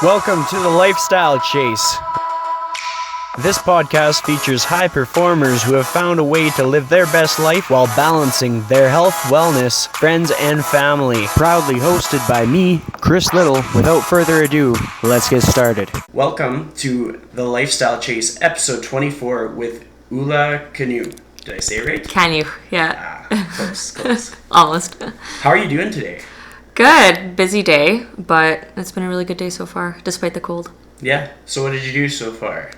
Welcome to the Lifestyle Chase. This podcast features high performers who have found a way to live their best life while balancing their health, wellness, friends, and family. Proudly hosted by me, Chris Little. Without further ado, let's get started. Welcome to the Lifestyle Chase, episode 24 with Ula Kaniuch. Did I say it right? Kaniuch, yeah. Close. Almost. How are you doing today? Good. Busy day, but it's been a really good day so far, despite the cold. Yeah. So what did you do so far?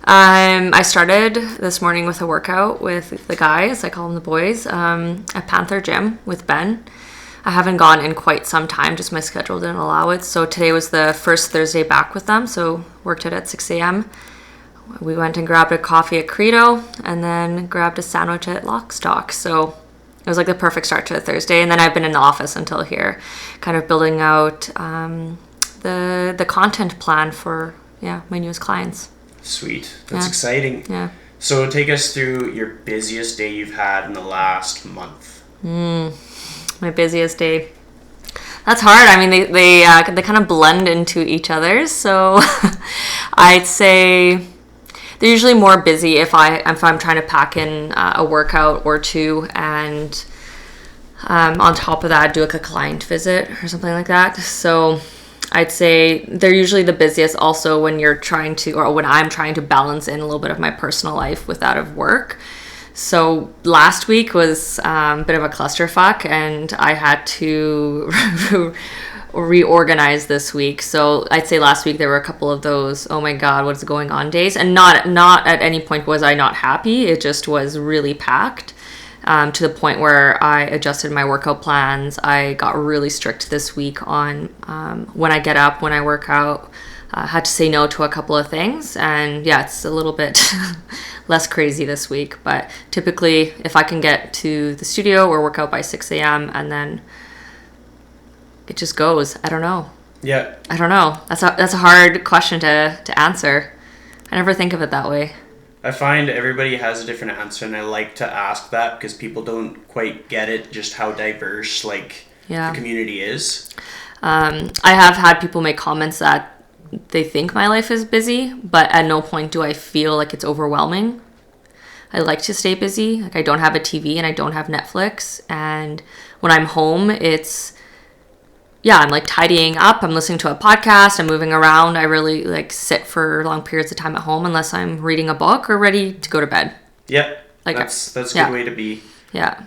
I started this morning with a workout with the guys, I call them the boys, at Panther Gym with Ben. I haven't gone in quite some time, just my schedule didn't allow it. So today was the first Thursday back with them, so worked out at 6 a.m. We went and grabbed a coffee at Credo and then grabbed a sandwich at Lockstock. So it was like the perfect start to a Thursday. And then I've been in the office until here, kind of building out the content plan for my newest clients. Sweet. That's exciting. Yeah. So take us through your busiest day you've had in the last month. My busiest day. That's hard. I mean, they kind of blend into each other. So I'd say they're usually more busy if I'm trying to pack in a workout or two, and on top of that, do like a client visit or something like that. So I'd say they're usually the busiest also when you're trying to, or when I'm trying to balance in a little bit of my personal life with that of work. So last week was a bit of a clusterfuck, and I had to reorganize this week. So I'd say last week there were a couple of those, oh my God, what's going on days. And not at any point was I not happy. It just was really packed. To the point where I adjusted my workout plans. I got really strict this week on when I get up, when I work out. Had to say no to a couple of things. And yeah, it's a little bit less crazy this week. But typically, if I can get to the studio or work out by 6 a.m. and then it just goes. I don't know. Yeah. I don't know. That's a hard question to answer. I never think of it that way. I find everybody has a different answer, and I like to ask that because people don't quite get it, just how diverse the community is. I have had people make comments that they think my life is busy, but at no point do I feel like it's overwhelming. I like to stay busy. Like, I don't have a TV and I don't have Netflix, and when I'm home, I'm like tidying up, I'm listening to a podcast, I'm moving around. I really like sit for long periods of time at home unless I'm reading a book or ready to go to bed. Yeah, that's a good way to be. Yeah.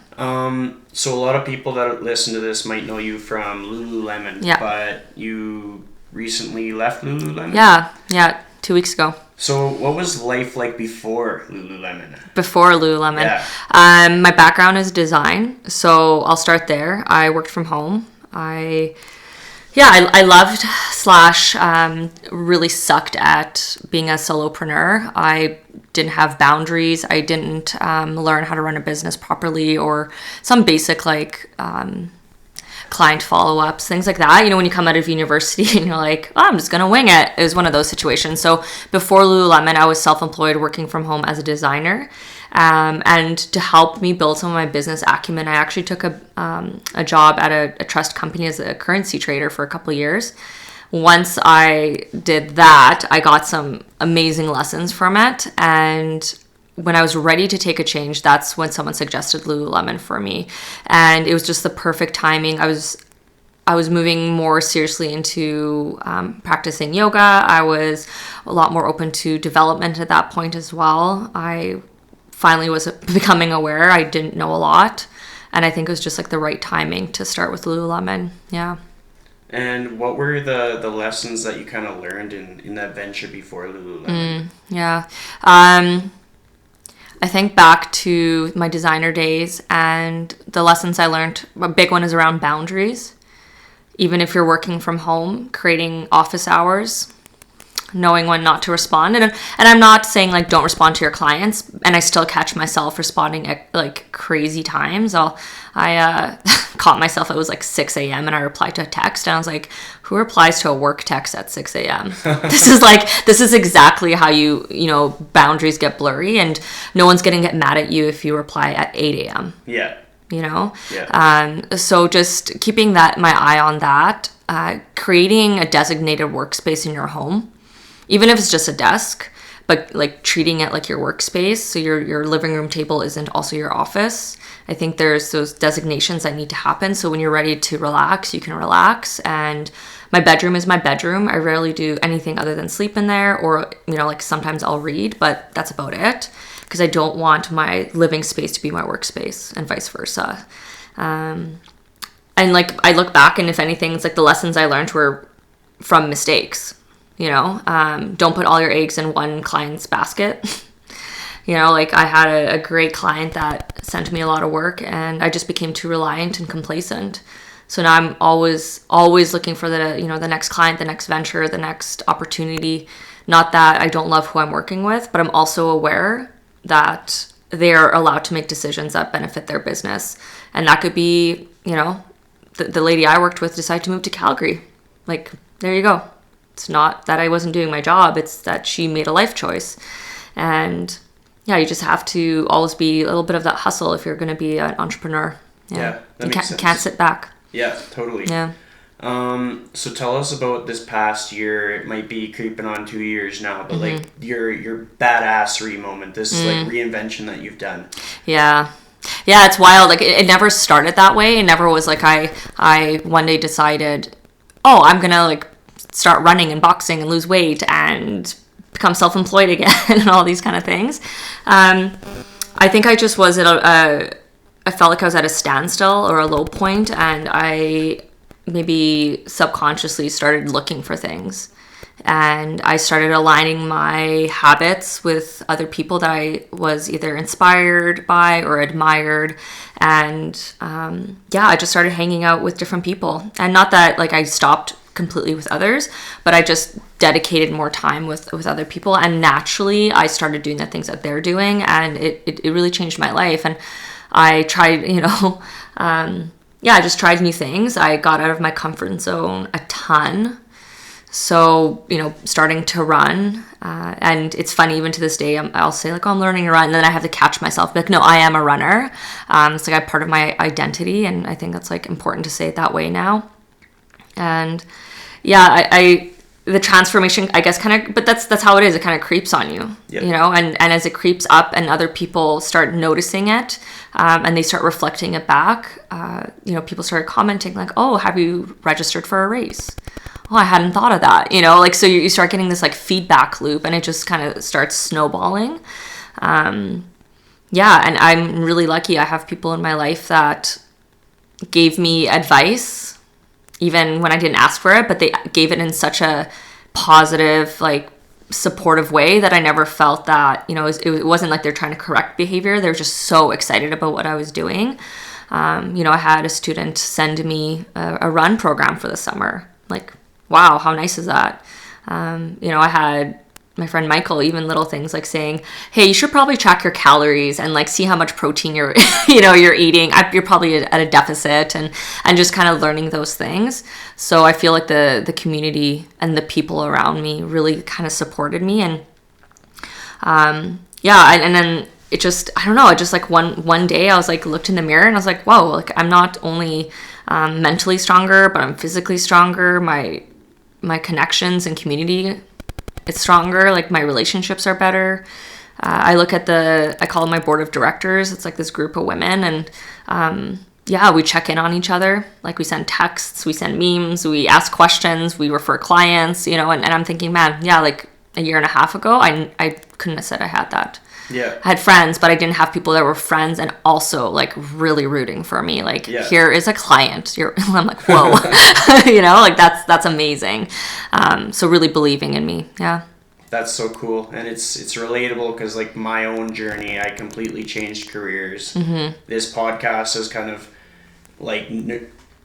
So a lot of people that listen to this might know you from Lululemon, but you recently left Lululemon? Yeah, 2 weeks ago. So what was life like before Lululemon? Before Lululemon? Yeah. My background is design, so I'll start there. I worked from home. I loved / really sucked at being a solopreneur. I didn't have boundaries. I didn't learn how to run a business properly, or some basic client follow-ups, things like that. You know, when you come out of university and you're like, oh, I'm just going to wing it. It was one of those situations. So before Lululemon, I was self-employed working from home as a designer. And to help me build some of my business acumen, I actually took a job at a trust company as a currency trader for a couple of years. Once I did that, I got some amazing lessons from it. And when I was ready to take a change, that's when someone suggested Lululemon for me. And it was just the perfect timing. I was moving more seriously into practicing yoga. I was a lot more open to development at that point as well. I finally was becoming aware. I didn't know a lot, and I think it was just like the right timing to start with Lululemon. Yeah. And what were the lessons that you kind of learned in that venture before Lululemon? I think back to my designer days, and the lessons I learned, a big one is around boundaries. Even if you're working from home, creating office hours, knowing when not to respond. And I'm not saying like don't respond to your clients, and I still catch myself responding at like crazy times. I caught myself, it was like 6 a.m. and I replied to a text, and I was like, who replies to a work text at 6 a.m.? This is exactly how you boundaries get blurry, and no one's gonna get mad at you if you reply at 8 a.m. Yeah. So just keeping my eye on that. creating a designated workspace in your home, even if it's just a desk, but like treating it like your workspace. So your living room table isn't also your office. I think there's those designations that need to happen. So when you're ready to relax, you can relax. And my bedroom is my bedroom. I rarely do anything other than sleep in there, or, like sometimes I'll read, but that's about it, because I don't want my living space to be my workspace and vice versa. And like I look back, and if anything, it's like the lessons I learned were from mistakes. Don't put all your eggs in one client's basket. Like I had a great client that sent me a lot of work, and I just became too reliant and complacent. So now I'm always looking for the next client, the next venture, the next opportunity. Not that I don't love who I'm working with, but I'm also aware that they're allowed to make decisions that benefit their business. And that could be, the lady I worked with decided to move to Calgary. Like, there you go. It's not that I wasn't doing my job. It's that she made a life choice. And yeah, you just have to always be a little bit of that hustle if you're going to be an entrepreneur. Yeah, that makes sense. Can't sit back. Yeah, totally. Yeah. So tell us about this past year. It might be creeping on 2 years now, but like your badassery moment, this like reinvention that you've done. Yeah, it's wild. Like it never started that way. It never was like I one day decided, oh, I'm gonna like start running and boxing and lose weight and become self-employed again and all these kind of things. I think I just was I felt like I was at a standstill or a low point, and I maybe subconsciously started looking for things. And I started aligning my habits with other people that I was either inspired by or admired. And I just started hanging out with different people. And not that like I stopped completely with others, but I just dedicated more time with other people. And naturally, I started doing the things that they're doing. And it really changed my life. And I tried, I just tried new things. I got out of my comfort zone a ton. So, starting to run, and it's funny, even to this day, I'll say like, oh, I'm learning to run. And then I have to catch myself, like, no, I am a runner. It's like a part of my identity. And I think that's like important to say it that way now. And yeah, the transformation, I guess, but that's how it is. It kind of creeps on you, yep. And as it creeps up and other people start noticing it, and they start reflecting it back, people started commenting like, oh, have you registered for a race? Oh, I hadn't thought of that, so you start getting this like feedback loop, and it just kind of starts snowballing. And I'm really lucky. I have people in my life that gave me advice, even when I didn't ask for it, but they gave it in such a positive, like supportive way that I never felt that, it wasn't like they're trying to correct behavior. They're just so excited about what I was doing. I had a student send me a run program for the summer. Like, wow, how nice is that? I had my friend Michael, even little things like saying, hey, you should probably track your calories and like see how much protein you're eating. You're probably at a deficit, and just kind of learning those things. So I feel like the community and the people around me really kind of supported me. And and then it just, I don't know, it just like one day I was like, looked in the mirror and I was like, whoa, like I'm not only mentally stronger, but I'm physically stronger. My connections and community, it's stronger. Like my relationships are better. I look at I call it my board of directors. It's like this group of women, and we check in on each other. Like we send texts, we send memes, we ask questions, we refer clients, and I'm thinking, man, like a year and a half ago, I couldn't have said I had that. Yeah. I had friends, but I didn't have people that were friends and also like really rooting for me. Like, here is a client. I'm like, whoa, like that's amazing. So really believing in me. Yeah. That's so cool. And it's relatable because like my own journey, I completely changed careers. Mm-hmm. This podcast has kind of like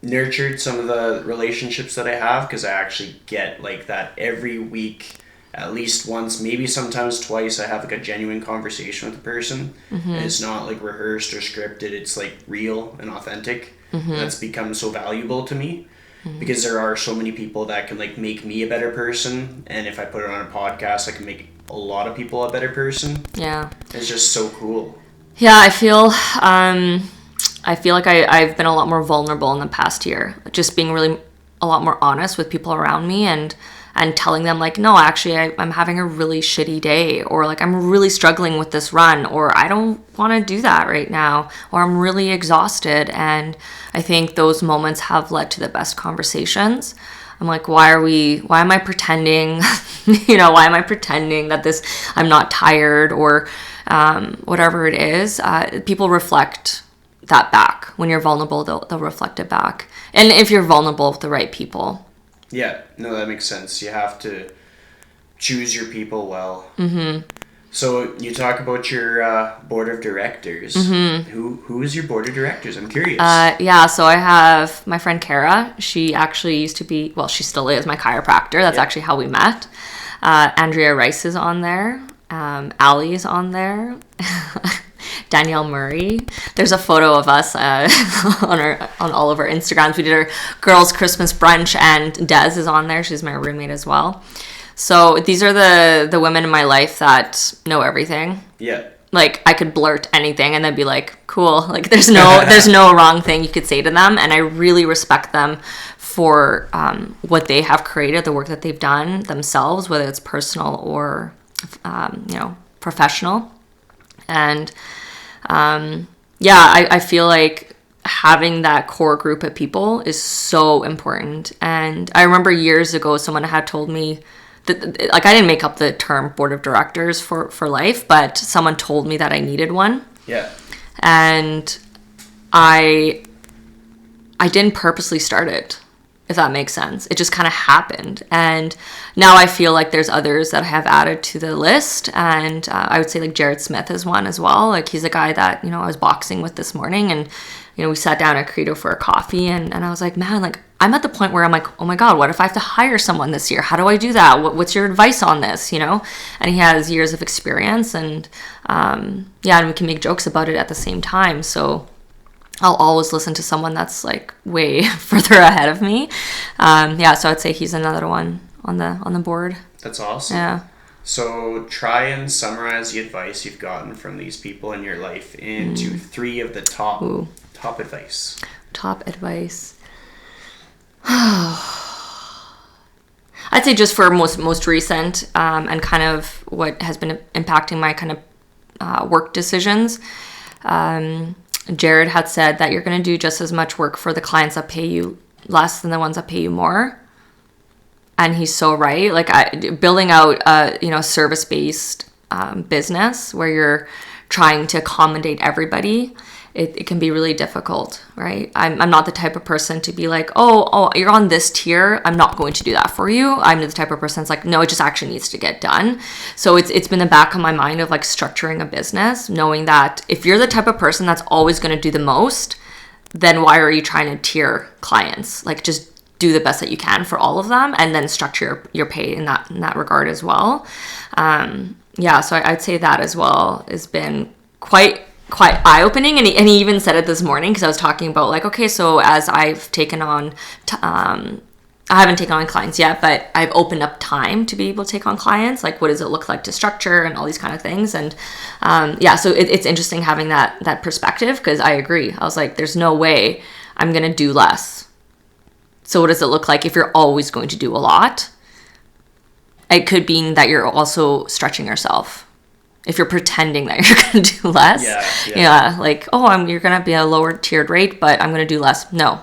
nurtured some of the relationships that I have, because I actually get like that every week. At least once, maybe sometimes twice, I have like a genuine conversation with a person. Mm-hmm. And it's not like rehearsed or scripted. It's like real and authentic. Mm-hmm. That's become so valuable to me, because there are so many people that can like make me a better person. And if I put it on a podcast, I can make a lot of people a better person. Yeah. It's just so cool. Yeah, I feel like I've been a lot more vulnerable in the past year. Just being really a lot more honest with people around me and telling them like, no, actually I'm having a really shitty day, or like I'm really struggling with this run, or I don't want to do that right now, or I'm really exhausted. And I think those moments have led to the best conversations. I'm like, why am I pretending, why am I pretending that I'm not tired, or whatever it is. People reflect that back. When you're vulnerable, they'll reflect it back. And if you're vulnerable with the right people. Yeah, no, that makes sense. You have to choose your people well. Mm-hmm. So you talk about your board of directors. Mm-hmm. Who is your board of directors? I'm curious. So I have my friend Kara. She actually used to be, well, she still is my chiropractor. That's actually how we met. Andrea Rice is on there. Ali is on there. Danielle Murray. There's a photo of us on all of our Instagrams. We did our girls' Christmas brunch, and Des is on there. She's my roommate as well. So these are the women in my life that know everything. Yeah. Like I could blurt anything and then be like, cool. Like there's no wrong thing you could say to them, and I really respect them for what they have created, the work that they've done themselves, whether it's personal or professional. And I feel like having that core group of people is so important. And I remember years ago someone had told me that, like, I didn't make up the term board of directors for life, but someone told me that I needed one. Yeah. And I didn't purposely start it, if that makes sense. It just kind of happened. And now I feel like there's others that I have added to the list. And I would say like Jared Smith is one as well. Like he's a guy that, I was boxing with this morning, and, we sat down at Credo for a coffee, and I was like, man, like I'm at the point where I'm like, oh my God, what if I have to hire someone this year? How do I do that? What's your advice on this? And he has years of experience, and and we can make jokes about it at the same time. So I'll always listen to someone that's like way further ahead of me. So I'd say he's another one on the board. That's awesome. Yeah. So try and summarize the advice you've gotten from these people in your life into 3 of the top advice. Top advice. I'd say just for most recent and kind of what has been impacting my kind of work decisions. Jared had said that you're going to do just as much work for the clients that pay you less than the ones that pay you more. And he's so right. Like building out a service-based business where you're trying to accommodate everybody, it can be really difficult, right? I'm not the type of person to be like, oh, you're on this tier, I'm not going to do that for you. I'm the type of person that's like, no, it just actually needs to get done. So it's been the back of my mind of like structuring a business, knowing that if you're the type of person that's always going to do the most, then why are you trying to tier clients? Like just do the best that you can for all of them, and then structure your pay in that regard as well. So I'd say that as well has been quite eye-opening, and he even said it this morning, because I was talking about like, okay, so as I've taken on I haven't taken on clients yet, but I've opened up time to be able to take on clients. Like, what does it look like to structure and all these kind of things? And so it's interesting having that perspective, because I agree. I was like, there's no way I'm gonna do less. So what does it look like if you're always going to do a lot? It could mean that you're also stretching yourself. If you're pretending that you're going to do less. Like, you're going to be a lower tiered rate, but I'm going to do less. No.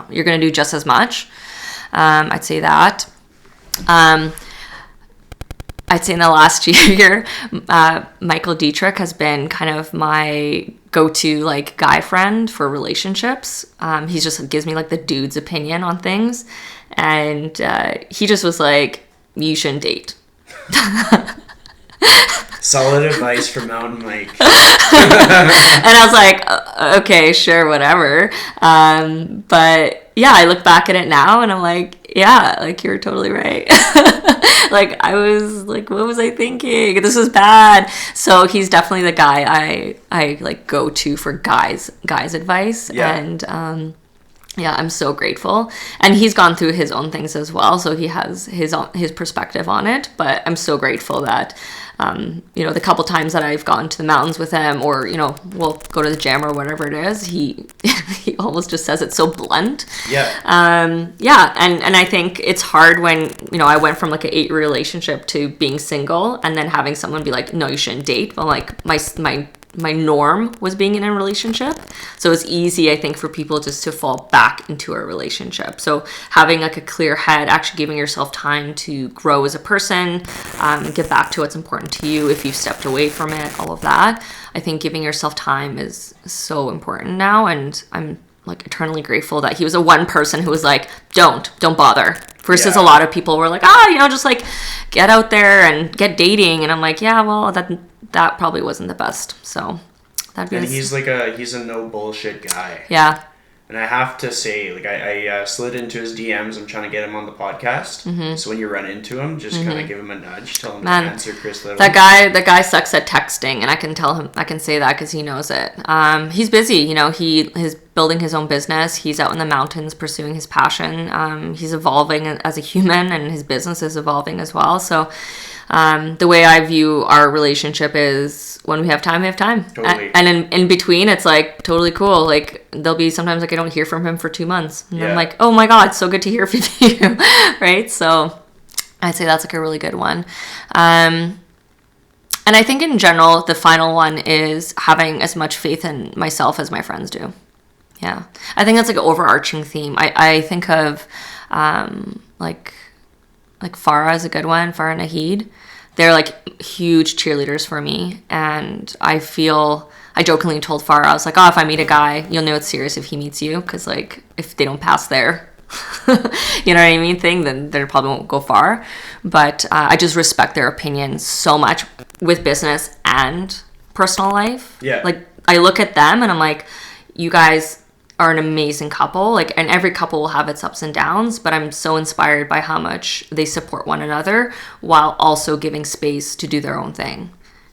You're going to do just as much. I'd say that. I'd say in the last year, Michael Dietrich has been kind of my go-to like guy friend for relationships. He just gives me like the dude's opinion on things. And he just was like, you shouldn't date. Solid advice from Mountain Mike. And I was like, okay, sure, whatever. But yeah, I look back at it now and I'm like, yeah, like you're totally right. Like I was like, what was I thinking? This was bad. So he's definitely the guy I like go to for guys advice. Yeah. And Yeah, I'm so grateful. And he's gone through his own things as well, so he has his perspective on it. But I'm so grateful that, the couple times that I've gone to the mountains with him, or, we'll go to the gym or whatever it is, he he almost just says it so blunt. Yeah. Yeah, and I think it's hard when, I went from like an 8-year relationship to being single, and then having someone be like, no, you shouldn't date. But like my norm was being in a relationship. So it's easy, I think, for people just to fall back into a relationship. So having like a clear head, actually giving yourself time to grow as a person, get back to what's important to you if you've stepped away from it, all of that. I think giving yourself time is so important now. And I'm like eternally grateful that he was a one person who was like, don't bother. Versus a lot of people were like, just like get out there and get dating. And I'm like, yeah, well, that probably wasn't the best. So that'd be. And he's a no bullshit guy. Yeah. And I have to say, like, I slid into his DMs. I'm trying to get him on the podcast. Mm-hmm. So when you run into him, just kind of give him a nudge. Tell him to answer Chris Little. That guy sucks at texting, and I can say that because he knows it. He's busy. He's building his own business. He's out in the mountains pursuing his passion. He's evolving as a human, and his business is evolving as well. So the way I view our relationship is when we have time, we have time. Totally. And in between, it's like totally cool. Like there'll be sometimes like I don't hear from him for 2 months. And I'm like, oh my God, so good to hear from you. Right? So I'd say that's like a really good one. And I think in general, the final one is having as much faith in myself as my friends do. Yeah. I think that's like an overarching theme. I think of like Farah is a good one, Farah and Nahid. They're like huge cheerleaders for me. And I jokingly told Farah, I was like, if I meet a guy, you'll know it's serious if he meets you. Because like if they don't pass their, you know what I mean, thing, then they probably won't go far. But I just respect their opinions so much with business and personal life. Yeah. Like I look at them and I'm like, you guys are an amazing couple, like, and every couple will have its ups and downs, but I'm so inspired by how much they support one another while also giving space to do their own thing.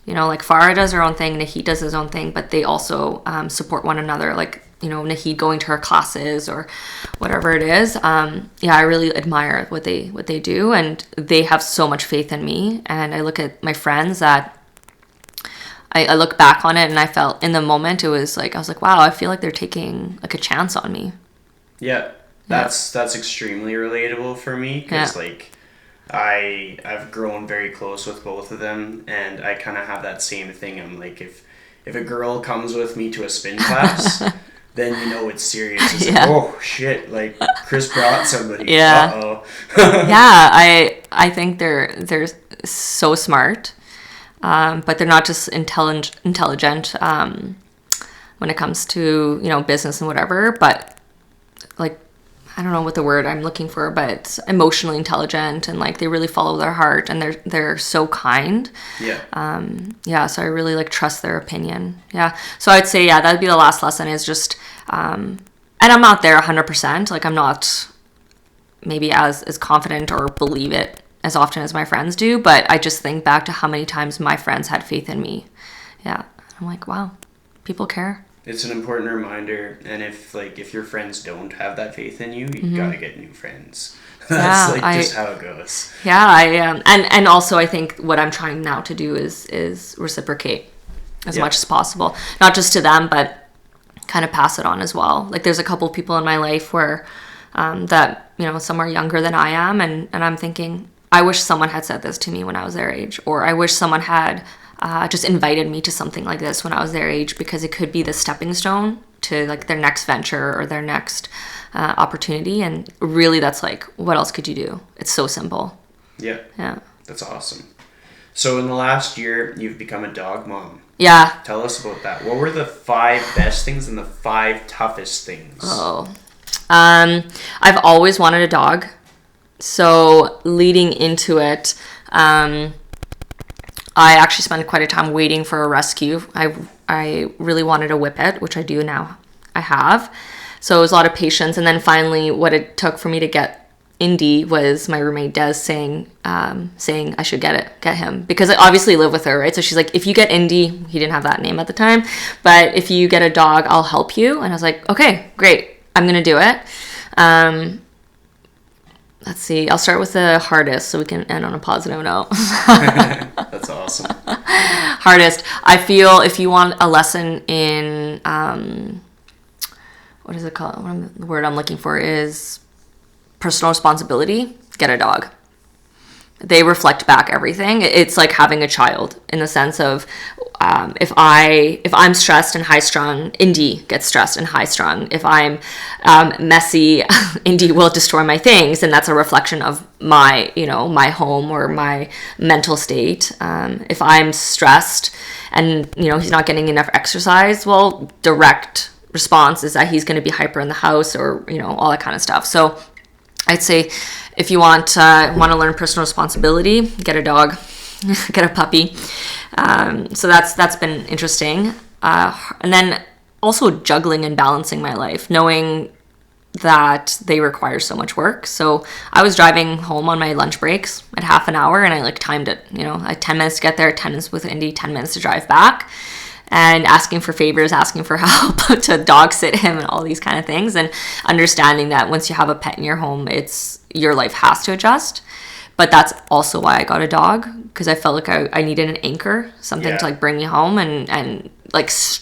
Like Farah does her own thing, Nahid does his own thing, but they also support one another. Like, Nahid going to her classes or whatever it is. I really admire what they do, and they have so much faith in me. And I look at my friends that I look back on it, and I felt in the moment I was like, wow, I feel like they're taking like a chance on me. Yeah, that's extremely relatable for me because like I've grown very close with both of them, and I kind of have that same thing. I'm like, if a girl comes with me to a spin class, then it's serious. It's like, oh shit, like Chris brought somebody. Yeah. Uh-oh. I think they're so smart. But they're not just intelligent when it comes to, business and whatever, but like, I don't know what the word I'm looking for, but emotionally intelligent, and like they really follow their heart, and they're so kind. Yeah. So I really like trust their opinion. Yeah. So I'd say, that'd be the last lesson is just, and I'm not there 100%. Like I'm not maybe as confident or believe it as often as my friends do, but I just think back to how many times my friends had faith in me. Yeah. I'm like, wow, people care. It's an important reminder, and if your friends don't have that faith in you, you gotta get new friends. That's just how it goes. Yeah, and also I think what I'm trying now to do is reciprocate as much as possible, not just to them, but kind of pass it on as well. Like there's a couple of people in my life where that some are younger than I am, and I'm thinking, I wish someone had said this to me when I was their age, or I wish someone had just invited me to something like this when I was their age, because it could be the stepping stone to like their next venture or their next opportunity. And really that's like, what else could you do? It's so simple. Yeah. Yeah. That's awesome. So in the last year, you've become a dog mom. Yeah. Tell us about that. What were the 5 best things and the 5 toughest things? I've always wanted a dog. So leading into it, I actually spent quite a time waiting for a rescue. I really wanted a whippet, which I do now. I have. So it was a lot of patience. And then finally what it took for me to get Indy was my roommate Des saying I should get him, because I obviously live with her, right? So she's like, if you get Indy, he didn't have that name at the time, but if you get a dog, I'll help you. And I was like, okay, great. I'm going to do it. Let's see. I'll start with the hardest so we can end on a positive note. That's awesome. Hardest. I feel if you want a lesson in, what is it called? The word I'm looking for is personal responsibility. Get a dog. They reflect back everything. It's like having a child in the sense of if I'm stressed and high strung, Indy gets stressed and high strung. If I'm messy, Indy will destroy my things, and that's a reflection of my my home or my mental state. If I'm stressed and he's not getting enough exercise, well, direct response is that he's going to be hyper in the house or all that kind of stuff. So I'd say if you want to learn personal responsibility, get a dog, get a puppy. So that's been interesting. And then also juggling and balancing my life, knowing that they require so much work. So I was driving home on my lunch breaks at half an hour, and I timed it. I had 10 minutes to get there, 10 minutes with Indy, 10 minutes to drive back. And asking for favors, asking for help to dog sit him and all these kind of things. And understanding that once you have a pet in your home, your life has to adjust. But that's also why I got a dog, because I felt like I needed an anchor, something to bring me home and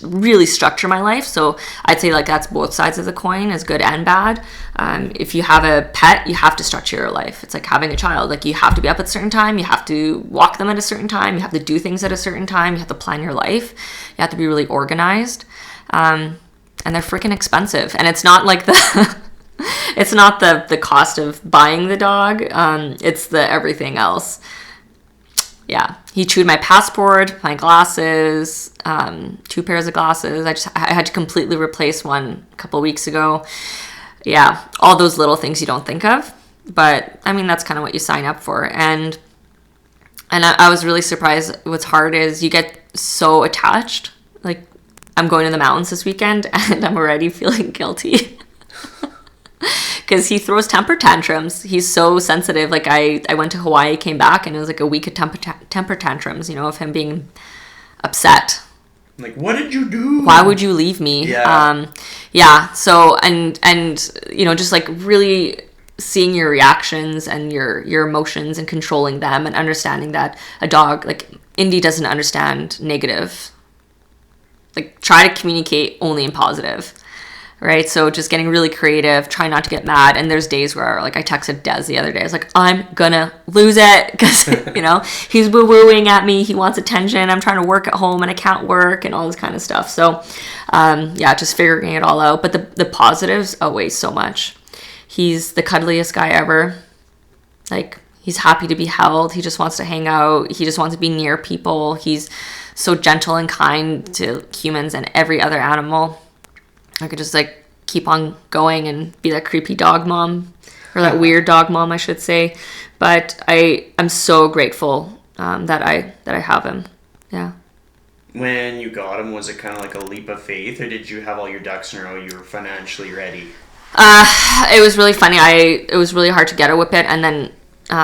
really structure my life. So I'd say that's both sides of the coin, as good and bad. If you have a pet, you have to structure your life. It's like having a child. You have to be up at a certain time. You have to walk them at a certain time. You have to do things at a certain time. You have to plan your life. You have to be really organized. And they're freaking expensive. And it's not like it's not the cost of buying the dog. It's the everything else. Yeah, he chewed my passport, my glasses, 2 pairs of glasses. I had to completely replace one a couple of weeks ago. Yeah, all those little things you don't think of, but I mean that's kind of what you sign up for. And I was really surprised. What's hard is you get so attached. I'm going to the mountains this weekend, and I'm already feeling guilty. Because he throws temper tantrums. He's so sensitive. I went to Hawaii, came back, and it was a week of temper tantrums, of him being upset. What did you do? Why would you leave me? Yeah. So, and just really seeing your reactions and your emotions and controlling them and understanding that a dog, Indy doesn't understand negative. Try to communicate only in positive. Right, so just getting really creative, trying not to get mad. And there's days where, I texted Des the other day. I was like, I'm gonna lose it because, he's woo-wooing at me. He wants attention. I'm trying to work at home and I can't work and all this kind of stuff. So, just figuring it all out. But the positives outweigh so much. He's the cuddliest guy ever. He's happy to be held. He just wants to hang out. He just wants to be near people. He's so gentle and kind to humans and every other animal. I could just keep on going and be that creepy dog mom, or that weird dog mom, I should say. But I'm so grateful that I have him. Yeah. When you got him, was it kind of a leap of faith, or did you have all your ducks in a row? You were financially ready. It was really funny. It was really hard to get a whippet, and then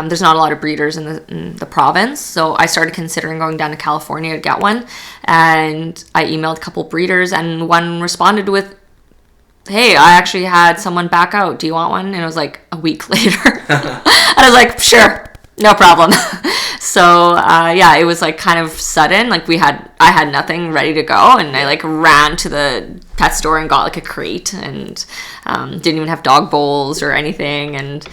there's not a lot of breeders in the province, so I started considering going down to California to get one. And I emailed a couple breeders, and one responded with, hey, I actually had someone back out. Do you want one? And it was a week later. And I was like, sure, no problem. So, it was kind of sudden. I had nothing ready to go. And I ran to the pet store and got a crate and didn't even have dog bowls or anything. And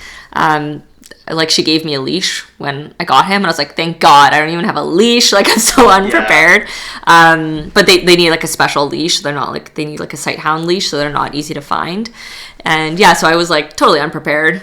she gave me a leash when I got him, and I was like, thank God, I don't even have a leash. I'm so unprepared. Yeah. But they need a special leash. They're not they need a sight hound leash, so they're not easy to find. And so I was totally unprepared.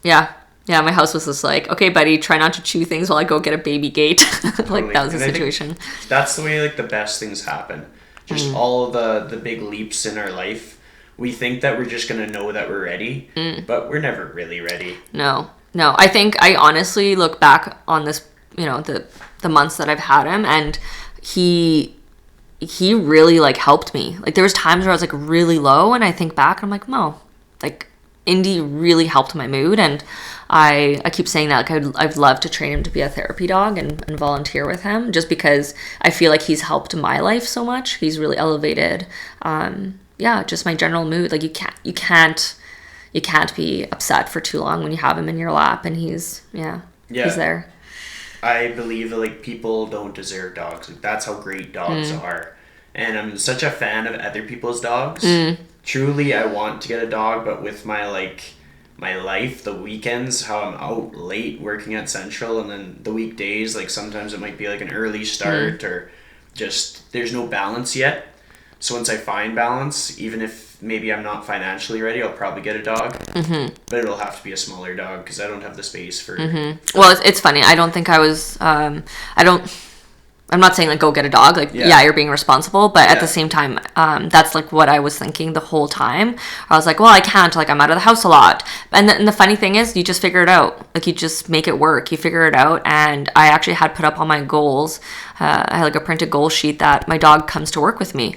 Yeah, my house was just okay, buddy, try not to chew things while I go get a baby gate. Totally. That was the situation. That's the way the best things happen. Just all of the big leaps in our life. We think that we're just going to know that we're ready, but we're never really ready. No. I think I honestly look back on this, the months that I've had him, and he really helped me. There was times where I was really low, and I think back and I'm oh, Indy really helped my mood. And I keep saying that I'd love to train him to be a therapy dog and volunteer with him, just because I feel he's helped my life so much. He's really elevated just my general mood. Like you can't be upset for too long when you have him in your lap and he's there. I believe that like people don't deserve dogs. Like, that's how great dogs are. And I'm such a fan of other people's dogs. Truly, I want to get a dog, but with my life, the weekends, how I'm out late working at Central, and then the weekdays, like sometimes it might be like an early start or just there's no balance yet. So once I find balance, even if maybe I'm not financially ready, I'll probably get a dog. But it'll have to be a smaller dog because I don't have the space for... Well, it's funny. I don't think I was... I'm not saying like go get a dog. Like, you're being responsible. But at the same time, that's like what I was thinking the whole time. I was like, well, I can't. Like, I'm out of the house a lot. And the funny thing is, you just figure it out. Like, you just make it work. You figure it out. And I actually had put up on my goals. I had like a printed goal sheet that my dog comes to work with me.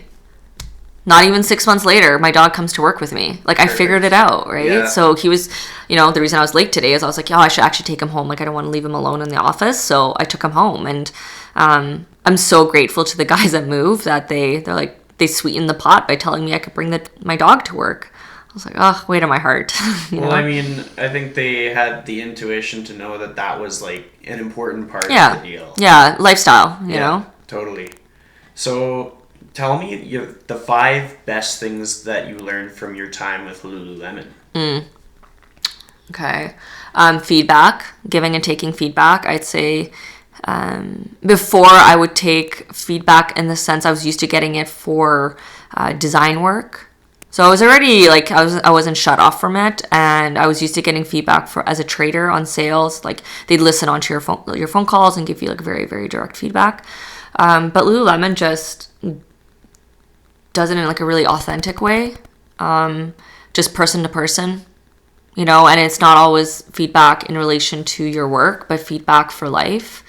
Not even 6 months later, my dog comes to work with me. Like, I figured it out, right? Yeah. So he was, the reason I was late today is I was like, I should actually take him home. Like, I don't want to leave him alone in the office. So I took him home. And I'm so grateful to the guys at Move that they sweetened the pot by telling me I could bring my dog to work. I was like, oh, weight on my heart. Well, I mean, I think they had the intuition to know that was like an important part of the deal. Yeah, lifestyle, you know? Totally. So... tell me the 5 best things that you learned from your time with Lululemon. Okay. Feedback, giving and taking feedback. I'd say before I would take feedback in the sense I was used to getting it for design work. So I was already like, I wasn't shut off from it, and I was used to getting feedback as a trader on sales. Like, they'd listen onto your phone calls and give you like very, very direct feedback. But Lululemon just does it in like a really authentic way, just person to person, and it's not always feedback in relation to your work, but feedback for life,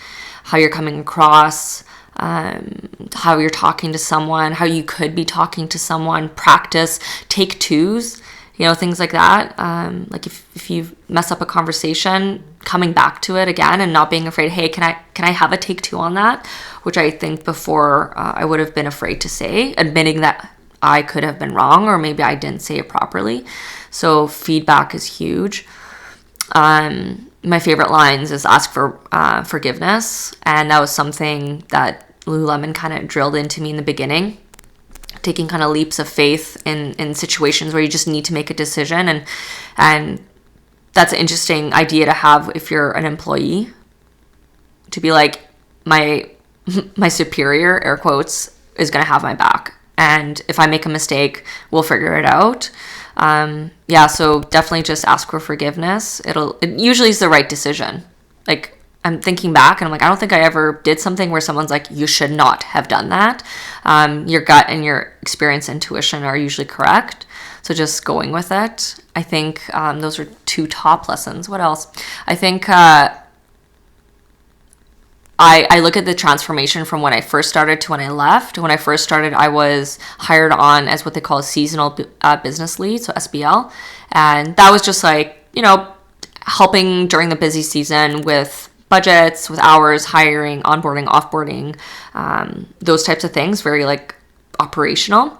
how you're coming across, how you're talking to someone, how you could be talking to someone, practice, take twos, things like that. Like if you mess up a conversation, coming back to it again and not being afraid, hey, can I have a take two on that? Which I think before I would have been afraid to say, admitting that I could have been wrong or maybe I didn't say it properly. So feedback is huge. My favorite lines is ask for forgiveness. And that was something that Lululemon kind of drilled into me in the beginning. Taking kind of leaps of faith in situations where you just need to make a decision. And that's an interesting idea to have if you're an employee, to be like, my superior, air quotes, is going to have my back. And if I make a mistake, we'll figure it out. So definitely just ask for forgiveness. It usually is the right decision. Like, I'm thinking back and I'm like, I don't think I ever did something where someone's like, you should not have done that. Your gut and your experience, intuition are usually correct. So just going with it. I think those are 2 top lessons. What else? I think I look at the transformation from when I first started to when I left. When I first started, I was hired on as what they call a seasonal business lead, so SBL. And that was just like, helping during the busy season with budgets, with hours, hiring, onboarding, offboarding, those types of things, very like operational.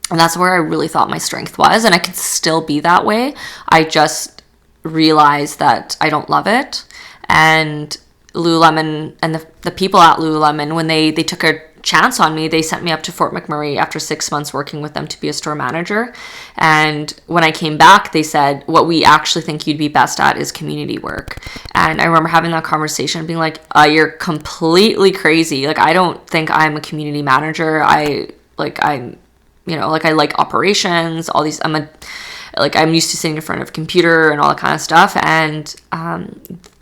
And that's where I really thought my strength was. And I can still be that way. I just realized that I don't love it. And Lululemon and the people at Lululemon, when they took a chance on me, they sent me up to Fort McMurray after 6 months working with them to be a store manager. And when I came back, they said, what we actually think you'd be best at is community work. And I remember having that conversation and being like, you're completely crazy. Like, I don't think I'm a community manager. I like operations, all these, I'm used to sitting in front of a computer and all that kind of stuff. And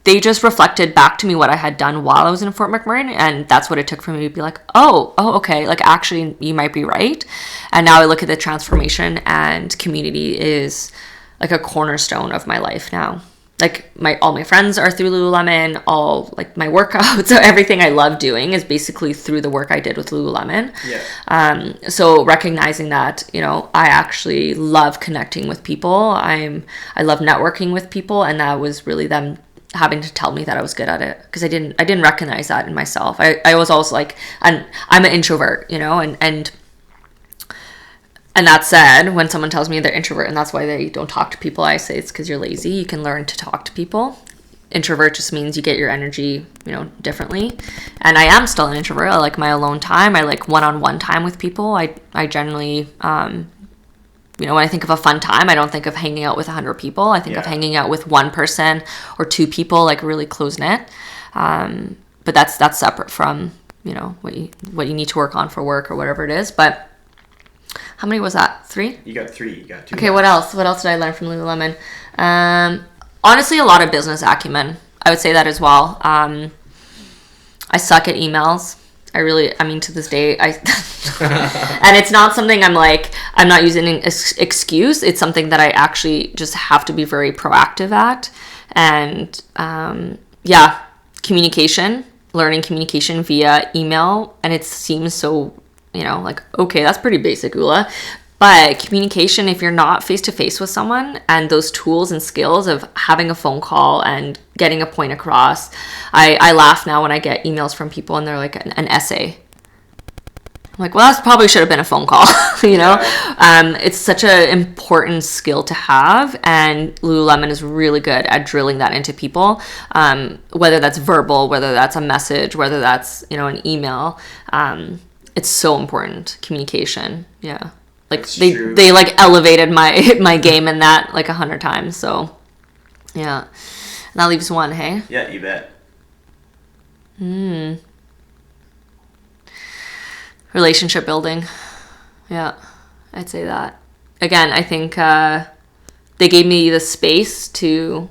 they just reflected back to me what I had done while I was in Fort McMurray, and that's what it took for me to be like, oh, okay, like actually you might be right. And now I look at the transformation, and community is like a cornerstone of my life now. Like all my friends are through Lululemon, all like my workouts, so everything I love doing is basically through the work I did with Lululemon. Yeah. So recognizing that, I actually love connecting with people. I love networking with people, and that was really them having to tell me that I was good at it, because I didn't recognize that in myself. I was always like, I'm an introvert, and And that said, when someone tells me they're introvert and that's why they don't talk to people, I say it's because you're lazy. You can learn to talk to people. Introvert just means you get your energy, differently. And I am still an introvert. I like my alone time. I like one-on-one time with people. I generally, when I think of a fun time, I don't think of hanging out with 100 people. I think of hanging out with one person or two people, like really close knit. But that's separate from, what you need to work on for work or whatever it is. But how many was that? 3? You got 3. You got 2. Okay, what else? What else did I learn from Lululemon? Honestly, a lot of business acumen. I would say that as well. I suck at emails. To this day, and it's not something I'm not using an excuse. It's something that I actually just have to be very proactive at. And communication, learning communication via email. And it seems so, okay, that's pretty basic, Ula. But communication, if you're not face-to-face with someone, and those tools and skills of having a phone call and getting a point across, I laugh now when I get emails from people and they're like an essay. I'm like, well, that probably should have been a phone call, It's such an important skill to have, and Lululemon is really good at drilling that into people, whether that's verbal, whether that's a message, whether that's, an email. It's so important, communication, yeah. They elevated my game in that 100 times. So yeah, and that leaves 1. Hey. Yeah, you bet. Relationship building. Yeah, I'd say that. Again, I think they gave me the space to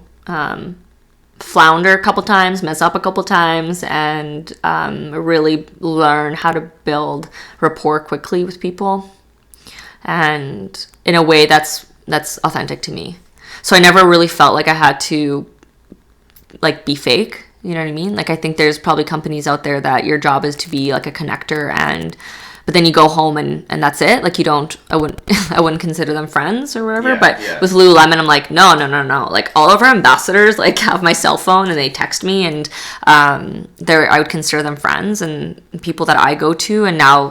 flounder a couple times, mess up a couple times, and really learn how to build rapport quickly with people. And in a way that's authentic to me. So I never really felt like I had to be fake, you know what I mean? I think there's probably companies out there that your job is to be a connector, but then you go home and that's it. I wouldn't consider them friends or whatever. With Lululemon, I'm like, no. All of our ambassadors have my cell phone and they text me, and I would consider them friends, and people that I go to, and now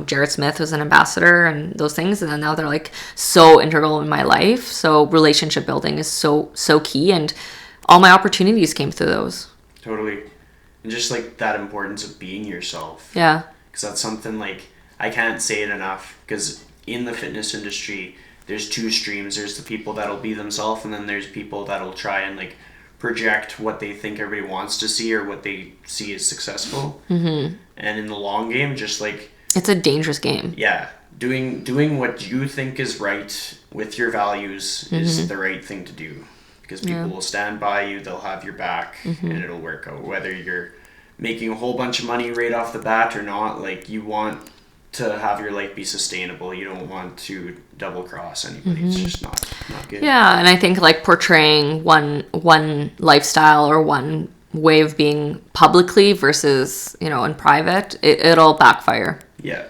Jared Smith was an ambassador and those things. And then now they're so integral in my life. So relationship building is so key. And all my opportunities came through those. Totally. And just that importance of being yourself. Yeah. Because that's something I can't say it enough. Because in the fitness industry, there's 2 streams. There's the people that'll be themselves, and then there's people that'll try and project what they think everybody wants to see or what they see as successful. Mm-hmm. And in the long game, just it's a dangerous game. Yeah. Doing what you think is right with your values is the right thing to do. Because people will stand by you, they'll have your back, and it'll work out. Whether you're making a whole bunch of money right off the bat or not, you want to have your life be sustainable. You don't want to double cross anybody. It's just not good. Yeah, and I think portraying one lifestyle or one way of being publicly versus, in private, it'll backfire. Yeah.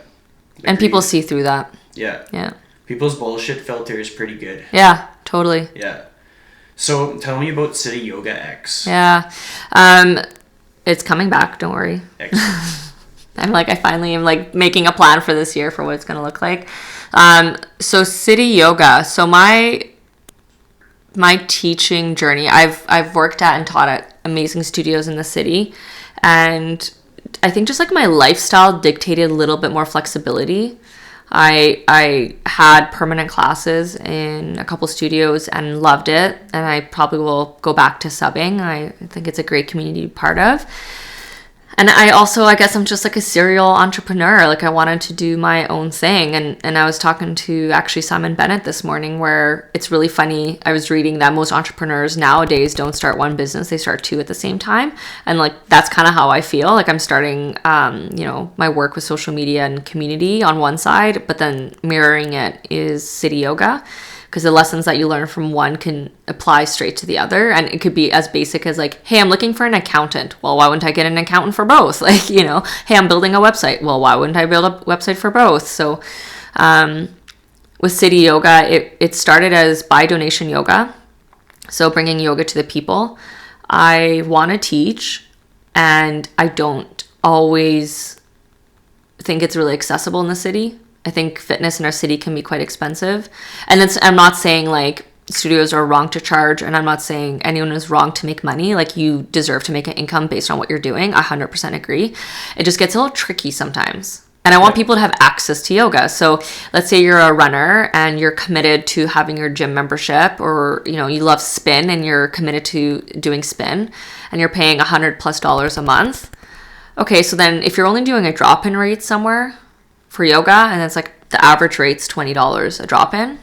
And people see through that. Yeah. Yeah. People's bullshit filter is pretty good. Yeah, totally. Yeah. So tell me about City Yoga X. Yeah. It's coming back, don't worry. Excellent. I finally am making a plan for this year for what it's going to look like. So City Yoga. So my teaching journey, I've worked at and taught at amazing studios in the city, and I think just my lifestyle dictated a little bit more flexibility. I had permanent classes in a couple studios and loved it, and I probably will go back to subbing. I think it's a great community to be part of. And I also, I guess I'm just a serial entrepreneur. I wanted to do my own thing. And I was talking to actually Simon Bennett this morning, where it's really funny. I was reading that most entrepreneurs nowadays don't start one business, they start 2 at the same time. And that's kind of how I feel. I'm starting, my work with social media and community on one side, but then mirroring it is City Yoga. Because the lessons that you learn from one can apply straight to the other. And it could be as basic as hey, I'm looking for an accountant. Well, why wouldn't I get an accountant for both? Hey, I'm building a website. Well, why wouldn't I build a website for both? So with City Yoga, it started as by donation yoga. So bringing yoga to the people. I want to teach, and I don't always think it's really accessible in the city. I think fitness in our city can be quite expensive. And I'm not saying like studios are wrong to charge, and I'm not saying anyone is wrong to make money. Like, you deserve to make an income based on what you're doing. I 100% agree. It just gets a little tricky sometimes. And I want people to have access to yoga. So let's say you're a runner and you're committed to having your gym membership, or, you know, you love spin and you're committed to doing spin and you're paying $100+ a month. Okay, so then if you're only doing a drop-in rate somewhere for yoga, and it's like the average rate's $20 a drop-in,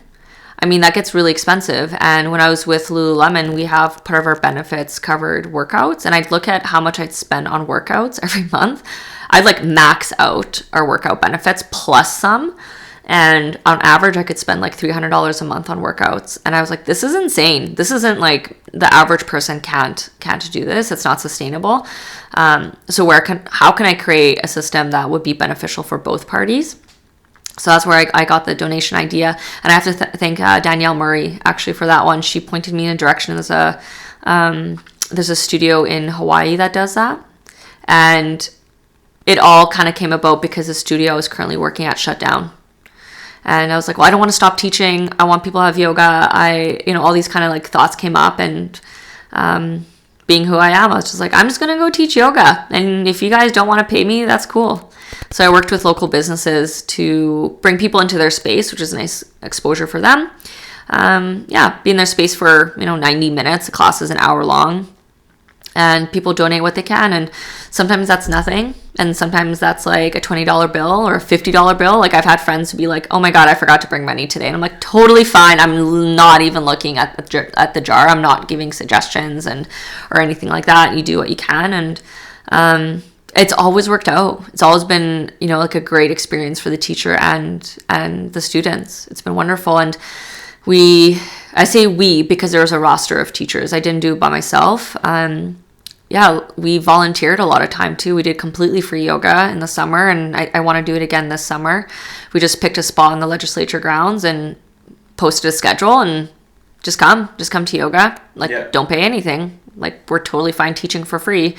I mean, that gets really expensive. And when I was with Lululemon, we have part of our benefits covered workouts. And I'd look at how much I'd spend on workouts every month. I'd like max out our workout benefits plus some. And on average, I could spend like $300 a month on workouts. And I was like, this is insane. This isn't like, the average person can't do this. It's not sustainable. So how can I create a system that would be beneficial for both parties? So that's where I got the donation idea. And I have to thank Danielle Murray, actually, for that one. She pointed me in a direction. There's a studio in Hawaii that does that. And it all kind of came about because the studio I was currently working at shut down. And I was like, well, I don't want to stop teaching. I want people to have yoga. All these kind of like thoughts came up. And being who I am, I was just like, I'm just going to go teach yoga. And if you guys don't want to pay me, that's cool. So I worked with local businesses to bring people into their space, which is a nice exposure for them. Be in their space for, 90 minutes. The class is an hour long. And people donate what they can. And sometimes that's nothing. And sometimes that's like a $20 bill or a $50 bill. Like, I've had friends who be like, oh my God, I forgot to bring money today. And I'm like, totally fine. I'm not even looking at the jar. I'm not giving suggestions or anything like that. You do what you can. And it's always worked out. It's always been, like a great experience for the teacher and the students. It's been wonderful. And I say we because there was a roster of teachers. I didn't do it by myself. We volunteered a lot of time too. We did completely free yoga in the summer, and I want to do it again this summer. We just picked a spot on the legislature grounds and posted a schedule, and just come to yoga. Don't pay anything. Like, we're totally fine teaching for free.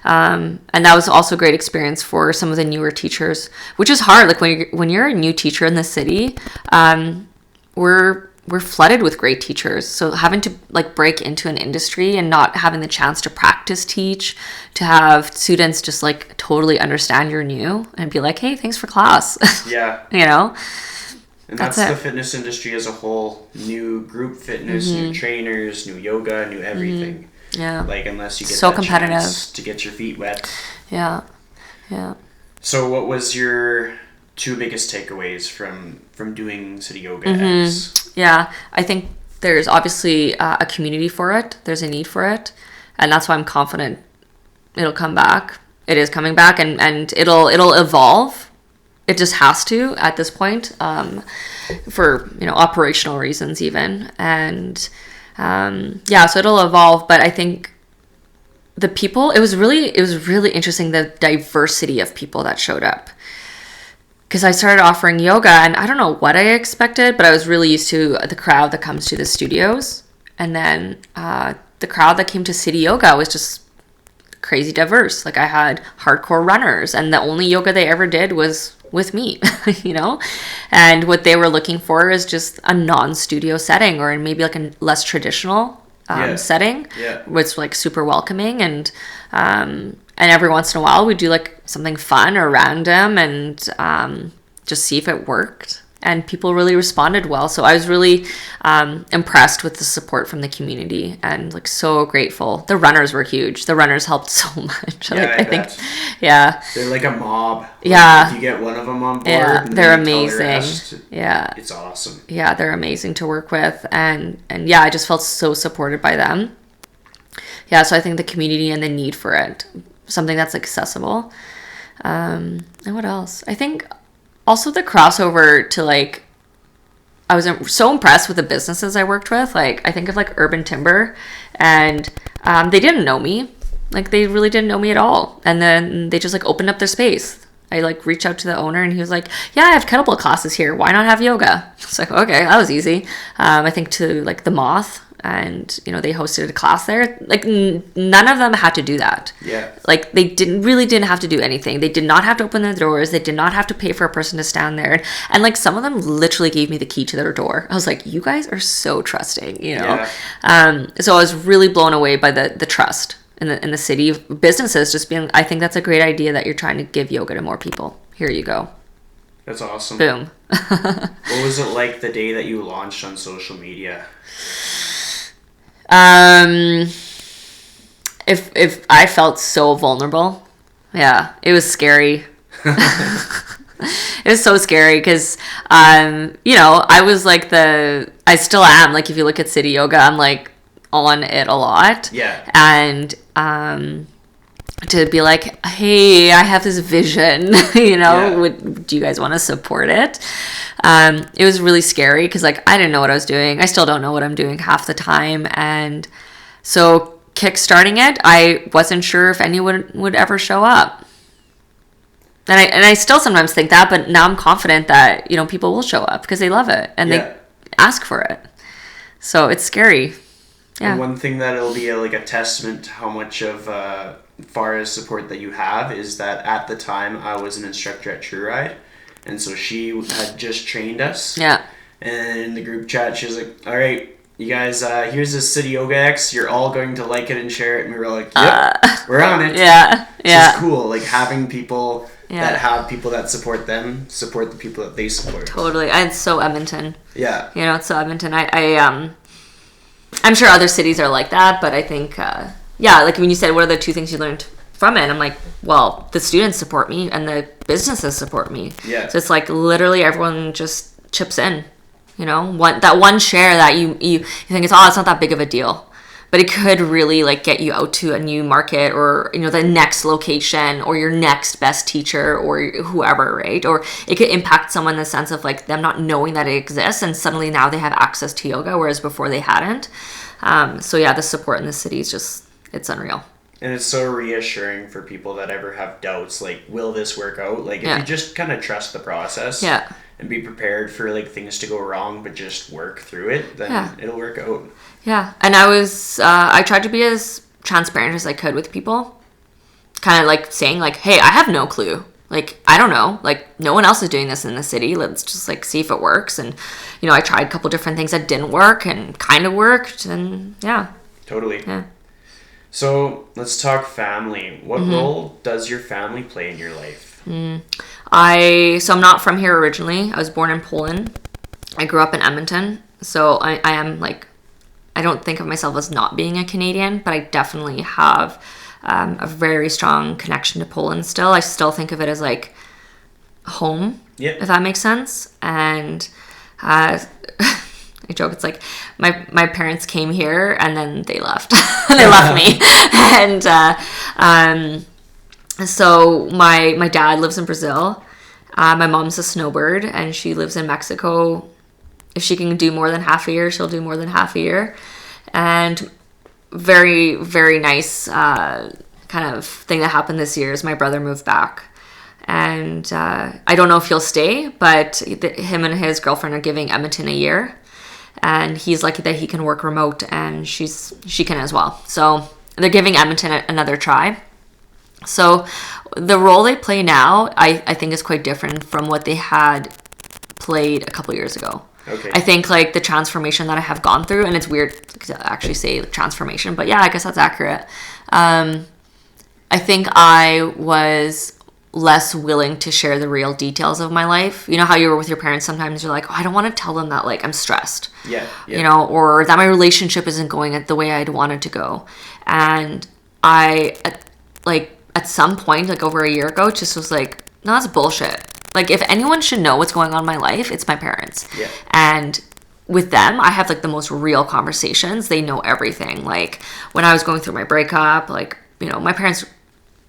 And that was also a great experience for some of the newer teachers, which is hard. Like, when you're a new teacher in the city, we're flooded with great teachers. So having to like break into an industry and not having the chance to practice teach, to have students just like totally understand you're new and be like, hey, thanks for class. Yeah. And that's the fitness industry as a whole. New group fitness, new trainers, new yoga, new everything. Yeah. Like, unless you get so that competitive chance to get your feet wet. Yeah. So what was your 2 biggest takeaways from doing City Yoga X? Yeah, I think there's obviously a community for it. There's a need for it. And that's why I'm confident it'll come back. It is coming back, and it'll evolve. It just has to at this point, for, operational reasons even. And so it'll evolve. But I think the people, it was really interesting, the diversity of people that showed up. Because I started offering yoga, and I don't know what I expected, but I was really used to the crowd that comes to the studios. And then the crowd that came to City Yoga was just crazy diverse. Like, I had hardcore runners, and the only yoga they ever did was with me, And what they were looking for is just a non-studio setting, or maybe like a less traditional setting, where it's like super welcoming. And every once in a while we do like something fun or random, and just see if it worked. And people really responded well. So I was really impressed with the support from the community, and like so grateful. The runners were huge. The runners helped so much. Yeah, I think. Yeah. They're like a mob. Yeah. If you get one of them on board, they're amazing. It's awesome. Yeah, they're amazing to work with, and I just felt so supported by them. Yeah, so I think the community and the need for it, something that's accessible. And what else? I think also the crossover to like, I was so impressed with the businesses I worked with. Like, I think of like Urban Timber, and they didn't know me. Like, they really didn't know me at all. And then they just like opened up their space. I like reached out to the owner, and he was like, yeah, I have kettlebell classes here. Why not have yoga? It's like, okay, that was easy. I think to like the Moth, and they hosted a class there. Like none of them had to do that. Yeah. Like they didn't have to do anything. They did not have to open their doors. They did not have to pay for a person to stand there. And like some of them literally gave me the key to their door. I was like, you guys are so trusting, Yeah. So I was really blown away by the trust in the city. Businesses just being, I think that's a great idea that you're trying to give yoga to more people. Here you go. That's awesome. Boom. What was it like the day that you launched on social media? If I felt so vulnerable, yeah, it was scary. It was so scary because, I was like I still am, like if you look at City Yoga, I'm like on it a lot. Yeah. And, to be like, hey, I have this vision, Yeah. do you guys want to support it? It was really scary because like I didn't know what I was doing. I still don't know what I'm doing half the time. And so kickstarting it, I wasn't sure if anyone would ever show up. And I still sometimes think that, but now I'm confident that, people will show up because they love it and Yeah. they ask for it. So it's scary. Yeah. And one thing that it'll be a testament to how much of far as support that you have is that at the time I was an instructor at True Ride, and so she had just trained us. Yeah. And in the group chat, she was like, "All right, you guys, here's this City Yoga X. You're all going to like it and share it." And we were like, "Yep, we're on it." Yeah. So Yeah. it's cool, like having people Yeah. that have people that support them, support the people that they support. Totally. And it's so Edmonton. Yeah. It's so Edmonton. I'm sure other cities are like that, but I think, like when you said, what are the two things you learned from it? I'm like, well, the students support me and the businesses support me. Yeah. So it's like literally everyone just chips in, one share that you think it's not that big of a deal, but it could really like get you out to a new market or, the next location or your next best teacher or whoever, right? Or it could impact someone in the sense of like them not knowing that it exists and suddenly now they have access to yoga, whereas before they hadn't. So yeah, the support in the city is just, it's unreal. And it's so reassuring for people that ever have doubts, like, will this work out? Like, if you just kind of trust the process and be prepared for, like, things to go wrong, but just work through it, then it'll work out. Yeah. And I tried to be as transparent as I could with people. Kind of, like, saying, like, hey, I have no clue. Like, I don't know. Like, no one else is doing this in the city. Let's just, like, see if it works. And, I tried a couple different things that didn't work and kind of worked. And, yeah. Totally. Yeah. So let's talk family. What role does your family play in your life? So I'm not from here originally. I was born in Poland. I grew up in Edmonton. So I am like, I don't think of myself as not being a Canadian, but I definitely have a very strong connection to Poland still. I still think of it as like home, if that makes sense. And I joke, it's like my parents came here and then they left. They left me. And so my dad lives in Brazil. My mom's a snowbird and she lives in Mexico. If she can do more than half a year, she'll do more than half a year. And very, very nice kind of thing that happened this year is my brother moved back. And I don't know if he'll stay, but him and his girlfriend are giving Edmonton a year. And he's lucky that he can work remote and she can as well. So they're giving Edmonton another try. So the role they play now, I think is quite different from what they had played a couple years ago. Okay. I think like the transformation that I have gone through, and it's weird to actually say transformation, but yeah, I guess that's accurate. I think I was less willing to share the real details of my life. You know how you were with your parents, sometimes you're like, oh, I don't want to tell them that like I'm stressed. Yeah. Or that my relationship isn't going the way I'd want it to go. And I at some point, like over a year ago, just was like, no, that's bullshit. Like if anyone should know what's going on in my life, it's my parents. Yeah. And with them, I have like the most real conversations. They know everything. Like when I was going through my breakup, like, my parents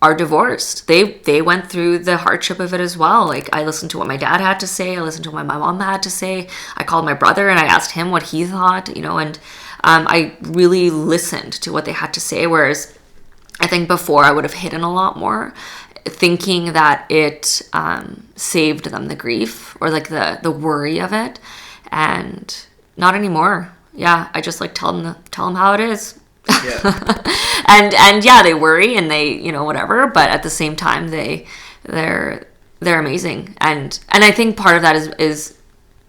are divorced. They went through the hardship of it as well. Like I listened to what my dad had to say. I listened to what my mom had to say. I called my brother and I asked him what he thought, and I really listened to what they had to say. Whereas I think before I would have hidden a lot more, thinking that it saved them the grief or like the worry of it. And not anymore. I just like tell them how it is. Yeah. and yeah, they worry and they, you know, whatever, but at the same time they're amazing. And I think part of that is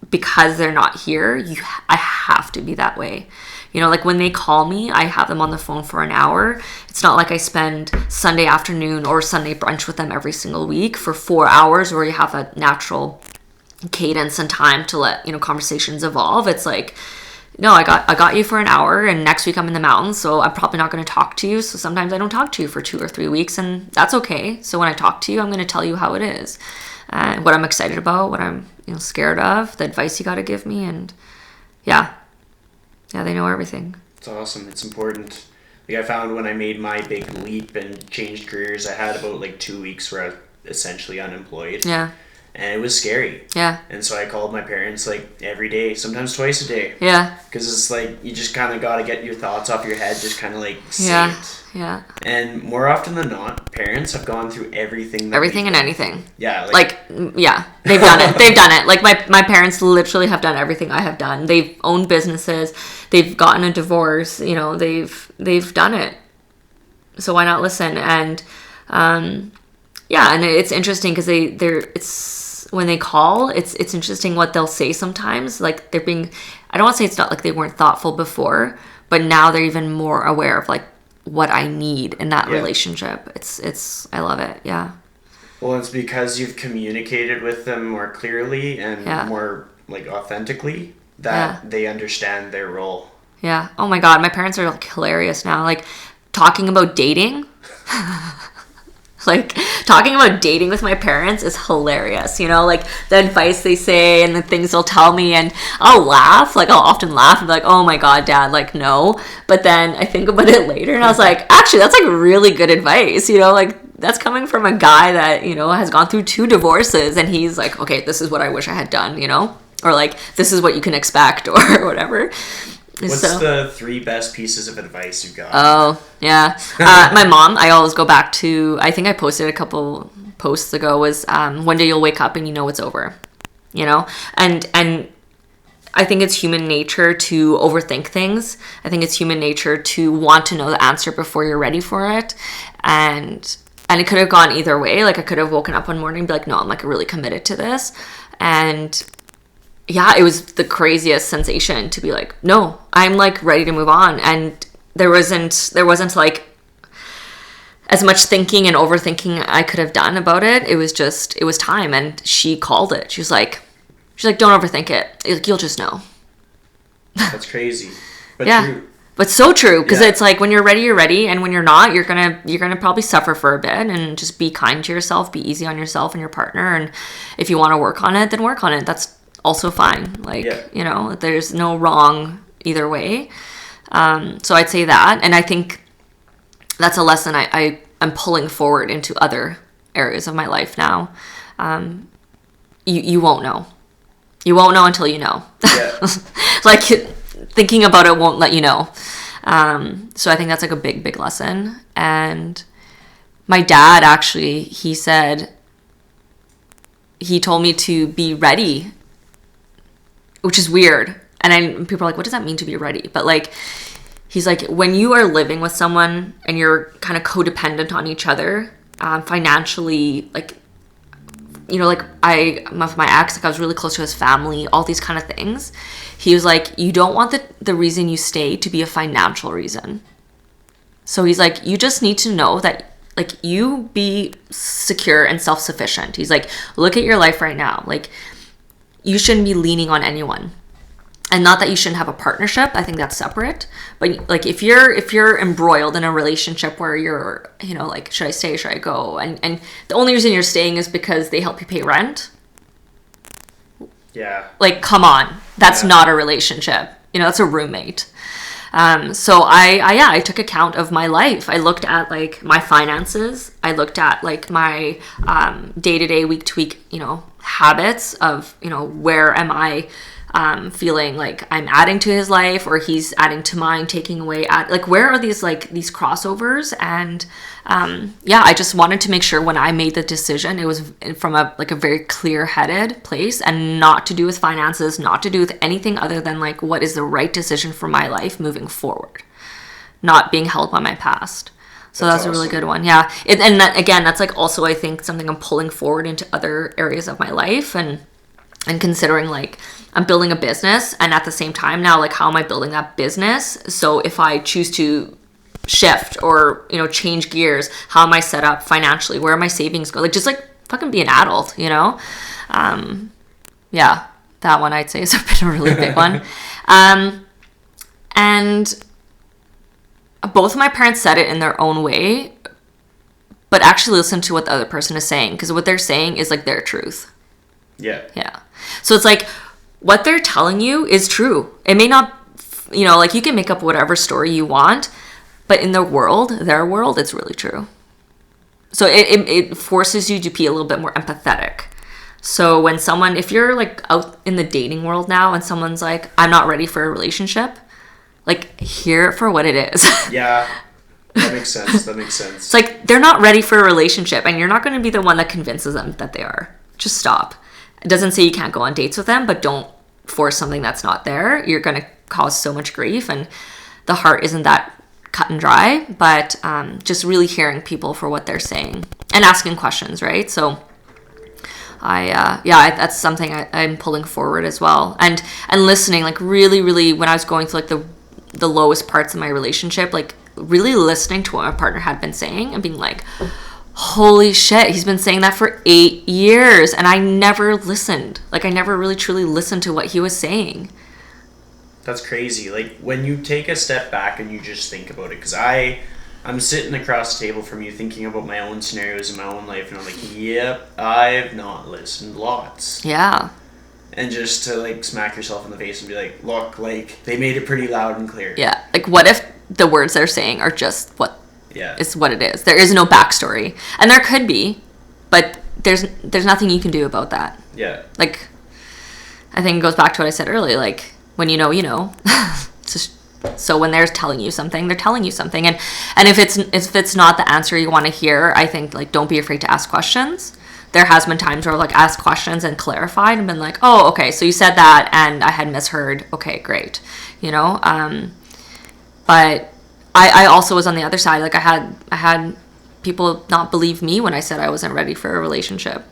because they're not here, I have to be that way. You know, like when they call me, I have them on the phone for an hour. It's not like I spend Sunday afternoon or Sunday brunch with them every single week for 4 hours where you have a natural cadence and time to let, you know, conversations evolve. It's like, no, I got you for an hour, and next week I'm in the mountains, so I'm probably not going to talk to you. So sometimes I don't talk to you for 2 or 3 weeks, and that's okay. So when I talk to you, I'm going to tell you how it is, and what I'm excited about, what I'm, you know, scared of, the advice you got to give me, and yeah, they know everything. It's awesome. It's important. Like I found when I made my big leap and changed careers, I had about like 2 weeks where I was essentially unemployed. Yeah. And it was scary. Yeah. And so I called my parents like every day, sometimes twice a day. Yeah. Because it's like you just kind of got to get your thoughts off your head, just kind of like say it. Yeah. And more often than not, parents have gone through everything. Everything and anything. Yeah. Yeah. They've done it. They've done it. Like my parents literally have done everything I have done. They've owned businesses. They've gotten a divorce. You know, they've done it. So why not listen? And yeah, and it's interesting because it's when they call, it's interesting what they'll say sometimes. Like they're being, I don't want to say it's not like they weren't thoughtful before, but now they're even more aware of like what I need in that relationship. It's I love it. Yeah. Well, it's because you've communicated with them more clearly and more like authentically that they understand their role. Yeah. Oh my God, my parents are like hilarious now. Like talking about dating. Like talking about dating with my parents is hilarious, you know, like the advice they say and the things they'll tell me, and I'll laugh, like I'll often laugh and be like, oh my God, Dad, like no. But then I think about it later and I was like, actually that's like really good advice, you know, like that's coming from a guy that, you know, has gone through 2 divorces, and he's like, okay, this is what I wish I had done, you know, or like this is what you can expect or whatever. What's the 3 best pieces of advice you got? Oh, yeah. My mom, I always go back to, I think I posted a couple posts ago, was one day you'll wake up and you know it's over, you know? And I think it's human nature to overthink things. I think it's human nature to want to know the answer before you're ready for it. And it could have gone either way. Like I could have woken up one morning and be like, no, I'm like really committed to this. And yeah, it was the craziest sensation to be like, no, I'm like ready to move on. And there wasn't like as much thinking and overthinking I could have done about it. It was time. And she called it. She's like, don't overthink it. Like, you'll just know. That's crazy. But true. But so true. Because it's like when you're ready, you're ready. And when you're not, you're gonna probably suffer for a bit, and just be kind to yourself, be easy on yourself and your partner. And if you want to work on it, then work on it. That's also fine. Like, you know, there's no wrong either way. So I'd say that. And I think that's a lesson I'm pulling forward into other areas of my life now. You won't know. You won't know until you know. Yeah. Like thinking about it won't let you know. So I think that's like a big, big lesson. And my dad actually, he told me to be ready, which is weird. And people are like, what does that mean to be ready? But like, he's like, when you are living with someone and you're kind of codependent on each other, financially, like, you know, like with my ex, like I was really close to his family, all these kind of things. He was like, you don't want the reason you stay to be a financial reason. So he's like, you just need to know that, like, you be secure and self-sufficient. He's like, look at your life right now. Like, you shouldn't be leaning on anyone. And not that you shouldn't have a partnership. I think that's separate. But like if you're embroiled in a relationship where you're, you know, like, should I stay, should I go? And the only reason you're staying is because they help you pay rent. Yeah. Like, come on. That's not a relationship. You know, that's a roommate. So I took account of my life. I looked at like my finances. I looked at like my day-to-day, week-to-week, you know, habits of, you know, where am I feeling like I'm adding to his life or he's adding to mine, taking away, like where are these crossovers? And I just wanted to make sure when I made the decision, it was from a very clear-headed place and not to do with finances, not to do with anything other than like what is the right decision for my life moving forward, not being held by my past. So that's awesome. A really good one. Yeah. That's like also, I think, something I'm pulling forward into other areas of my life and considering like I'm building a business, and at the same time now, like how am I building that business? So if I choose to shift or, change gears, how am I set up financially? Where are my savings going? Like just like fucking be an adult, that one I'd say is a really big one. And both of my parents said it in their own way, but actually listen to what the other person is saying, because what they're saying is like their truth. Yeah. So it's like what they're telling you is true. It may not, like you can make up whatever story you want, but in their world, it's really true. So it forces you to be a little bit more empathetic. So when if you're like out in the dating world now and someone's like, I'm not ready for a relationship, like hear it for what it is. Yeah. That makes sense. It's like they're not ready for a relationship, and you're not going to be the one that convinces them that they are. Just stop. It doesn't say you can't go on dates with them, but don't force something that's not there. You're going to cause so much grief, and the heart isn't that cut and dry, but just really hearing people for what they're saying and asking questions, right? So that's something I'm pulling forward as well. And listening, like really, really, when I was going through like the lowest parts of my relationship, like really listening to what my partner had been saying and being like, holy shit, he's been saying that for 8 years and I never listened. Like I never really truly listened to what he was saying. That's crazy. Like when you take a step back and you just think about it, because I'm sitting across the table from you thinking about my own scenarios in my own life, and I'm like, yep, I've not listened lots. Yeah. And just to like smack yourself in the face and be like, look, like they made it pretty loud and clear. Yeah. Like what if the words they're saying are just what is what it is? There is no backstory. And there could be, but there's nothing you can do about that. Yeah. Like I think it goes back to what I said earlier, like when you know, it's just, so when they're telling you something, they're telling you something. And if it's not the answer you want to hear, I think like don't be afraid to ask questions. There has been times where I've like asked questions and clarified and been like, oh, okay, so you said that and I had misheard. Okay, great. But I also was on the other side. Like I had people not believe me when I said I wasn't ready for a relationship.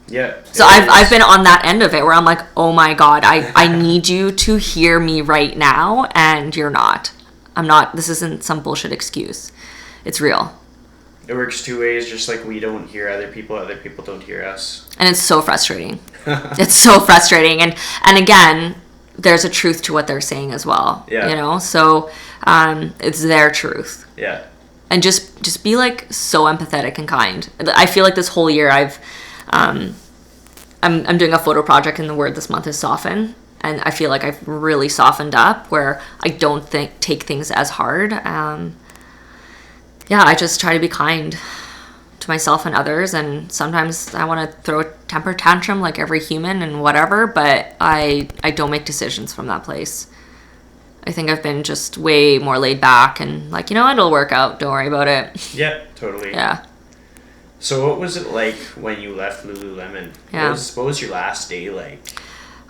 Yeah. So I've been on that end of it where I'm like, oh my God, I need you to hear me right now, and you're not. I'm not. This isn't some bullshit excuse. It's real. It works two ways, just like we don't hear other people don't hear us. And it's so frustrating. It's so frustrating. And again, there's a truth to what they're saying as well. Yeah. So it's their truth. Yeah. And just be like so empathetic and kind. I feel like this whole year I'm doing a photo project, and the word this month is soften. And I feel like I've really softened up where I don't take things as hard. I just try to be kind to myself and others, and sometimes I want to throw a temper tantrum like every human and whatever, but I don't make decisions from that place. I think I've been just way more laid back and like, it'll work out, don't worry about it. Yeah, totally. Yeah. So what was it like when you left Lululemon? Yeah. What was your last day like?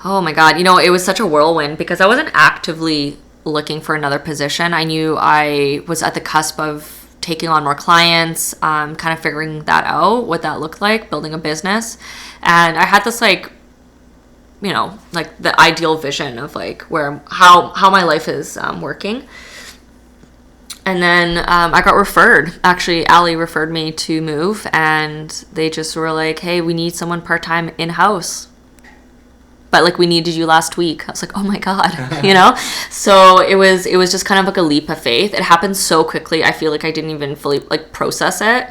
Oh my God, it was such a whirlwind because I wasn't actively looking for another position. I knew I was at the cusp of taking on more clients, kind of figuring that out, what that looked like, building a business. And I had this like the ideal vision of like how my life is working. And then I got referred. Actually, Allie referred me to Move, and they just were like, hey, we need someone part-time in-house. But like we needed you last week. I was like, oh my God, So it was just kind of like a leap of faith. It happened so quickly. I feel like I didn't even fully like process it.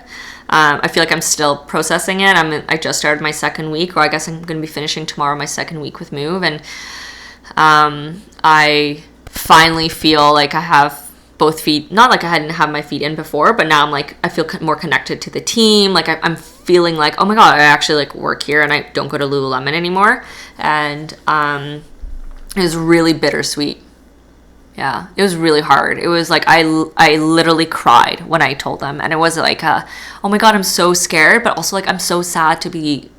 I feel like I'm still processing it. I just started my second week, or I guess I'm going to be finishing tomorrow my second week with Move, and I finally feel like I have both feet. Not like I didn't have my feet in before, but now I'm like I feel more connected to the team. Like I'm feeling like, oh my God, I actually like work here and I don't go to Lululemon anymore. And It was really bittersweet. Yeah, it was really hard. It was like I literally cried when I told them, and it was like, oh my God, I'm so scared, but also like I'm so sad to be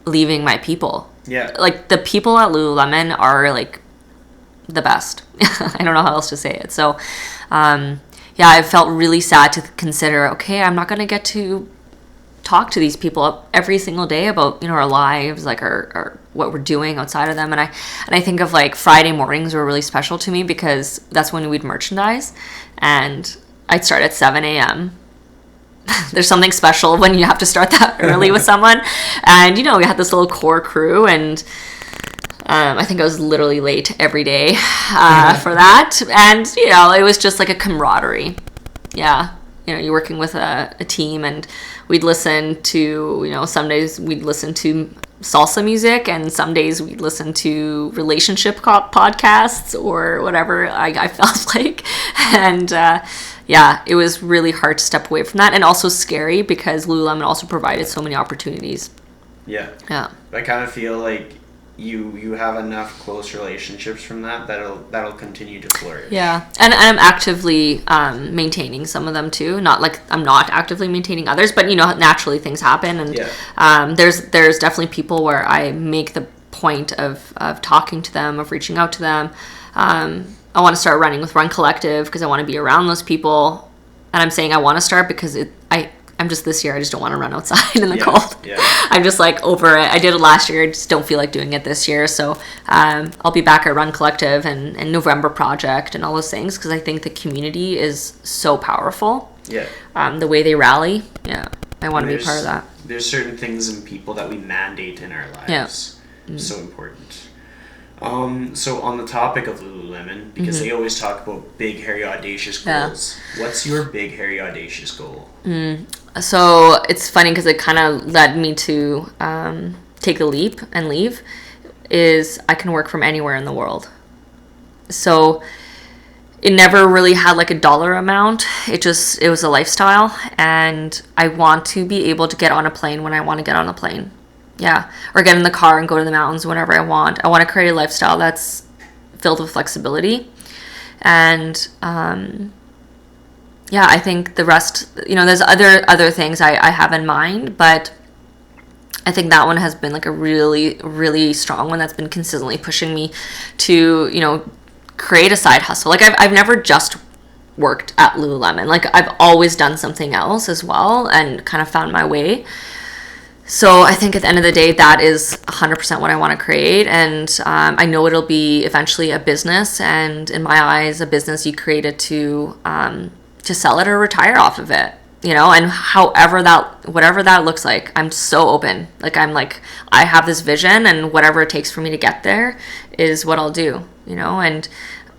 leaving my people. Yeah. Like the people at Lululemon are like the best. I don't know how else to say it. So, yeah, I felt really sad to consider, okay, I'm not going to get to talk to these people every single day about, our lives, like our what we're doing outside of them. And I think of like Friday mornings were really special to me because that's when we'd merchandise, and I'd start at 7 a.m. There's something special when you have to start that early with someone. And, we had this little core crew, and I think I was literally late every day for that. And, it was just like a camaraderie. Yeah. You're working with a team, and we'd listen to, some days we'd listen to salsa music, and some days we'd listen to relationship podcasts or whatever I felt like. And yeah, it was really hard to step away from that, and also scary because Lululemon also provided so many opportunities. Yeah. I kind of feel like you have enough close relationships from that'll continue to flourish. Yeah, and I'm actively maintaining some of them too. Not like I'm not actively maintaining others, but naturally things happen, and there's definitely people where I make the point of talking to them, of reaching out to them. I want to start running with Run Collective because I want to be around those people, and I'm saying I want to start because I'm just this year, I just don't want to run outside in the cold. Yeah. I'm just like over it. I did it last year. I just don't feel like doing it this year. So I'll be back at Run Collective and November Project and all those things because I think the community is so powerful. Yeah. The way they rally. Yeah. I want to be part of that. There's certain things and people that we mandate in our lives. Yeah. Mm-hmm. So important. So on the topic of Lululemon, because they always talk about big, hairy, audacious goals. Yeah. What's your big, hairy, audacious goal? So it's funny because it kind of led me to take the leap and leave, is I can work from anywhere in the world. So it never really had like a dollar amount. It was a lifestyle, and I want to be able to get on a plane when I want to get on a plane. Yeah, or get in the car and go to the mountains whenever I want. I want to create a lifestyle that's filled with flexibility. And yeah, I think the rest, there's other things I have in mind, but I think that one has been like a really, really strong one that's been consistently pushing me to, create a side hustle. Like I've never just worked at Lululemon. Like I've always done something else as well and kind of found my way. So I think at the end of the day, that is 100% what I want to create. And I know it'll be eventually a business. And in my eyes, a business you created to sell it or retire off of it, and whatever that looks like, I'm so open. Like, I have this vision, and whatever it takes for me to get there is what I'll do, and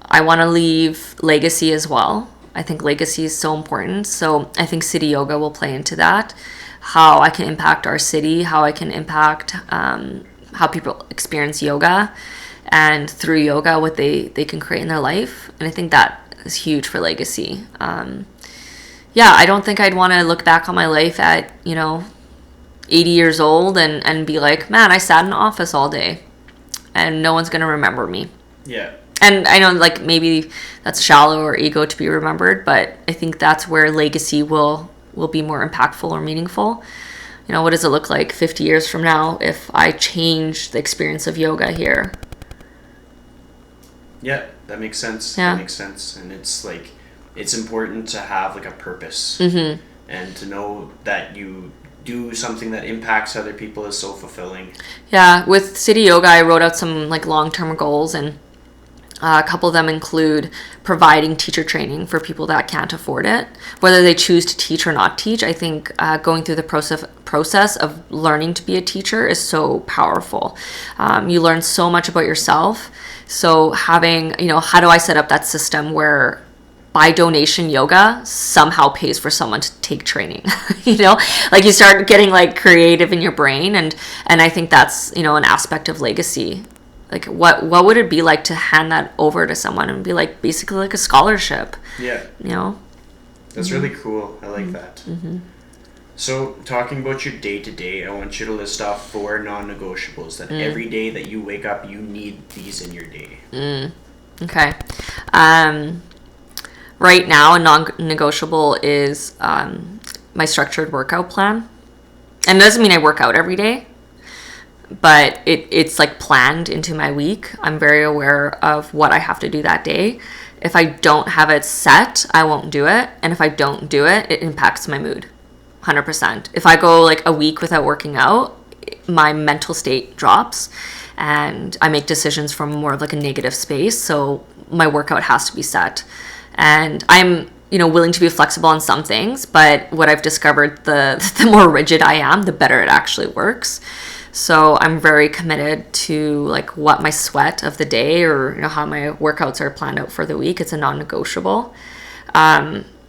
I want to leave legacy as well. I think legacy is so important. So I think City Yoga will play into that. How I can impact our city, how I can impact how people experience yoga, and through yoga, what they can create in their life. And I think that is huge for legacy. Yeah, I don't think I'd want to look back on my life at, 80 years old and be like, man, I sat in an office all day and no one's going to remember me. Yeah. And I know like maybe that's shallow or ego to be remembered, but I think that's where legacy will be more impactful or meaningful. What does it look like 50 years from now if I change the experience of yoga here? Yeah, that makes sense. Yeah. That makes sense. And it's like, it's important to have like a purpose and to know that you do something that impacts other people is so fulfilling. Yeah, with City Yoga, I wrote out some like long-term goals, and a couple of them include providing teacher training for people that can't afford it, whether they choose to teach or not teach. I think going through the process of learning to be a teacher is so powerful. You learn so much about yourself. So having, how do I set up that system where by donation yoga somehow pays for someone to take training? Like you start getting like creative in your brain, and I think that's, an aspect of legacy. Like what would it be like to hand that over to someone and be like basically like a scholarship? Yeah. That's really cool. I like that. So, talking about your day-to-day, I want you to list off 4 non-negotiables that every day that you wake up, you need these in your day. Okay. Right now, a non-negotiable is my structured workout plan. And it doesn't mean I work out every day, but it's like planned into my week. I'm very aware of what I have to do that day. If I don't have it set, I won't do it. And if I don't do it, it impacts my mood. 100%. If I go like a week without working out, my mental state drops and I make decisions from more of like a negative space. So my workout has to be set. And I'm, willing to be flexible on some things, but what I've discovered, the more rigid I am, the better it actually works. So I'm very committed to like what my sweat of the day or how my workouts are planned out for the week. It's a non-negotiable.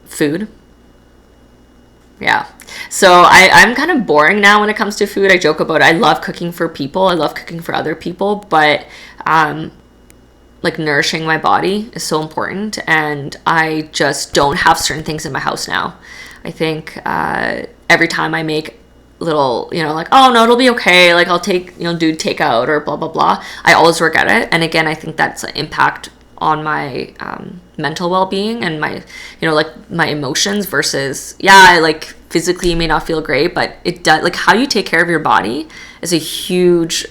Food. Yeah. So I'm kind of boring now when it comes to food. I joke about it. I love cooking for people. I love cooking for other people, but like nourishing my body is so important, and I just don't have certain things in my house now. I think every time I make little, like, oh no, it'll be okay, like I'll take, do takeout or blah blah blah, I always regret it. And again, I think that's an impact on my mental well-being and my, like my emotions versus, I like physically you may not feel great, but it does, like how you take care of your body is a huge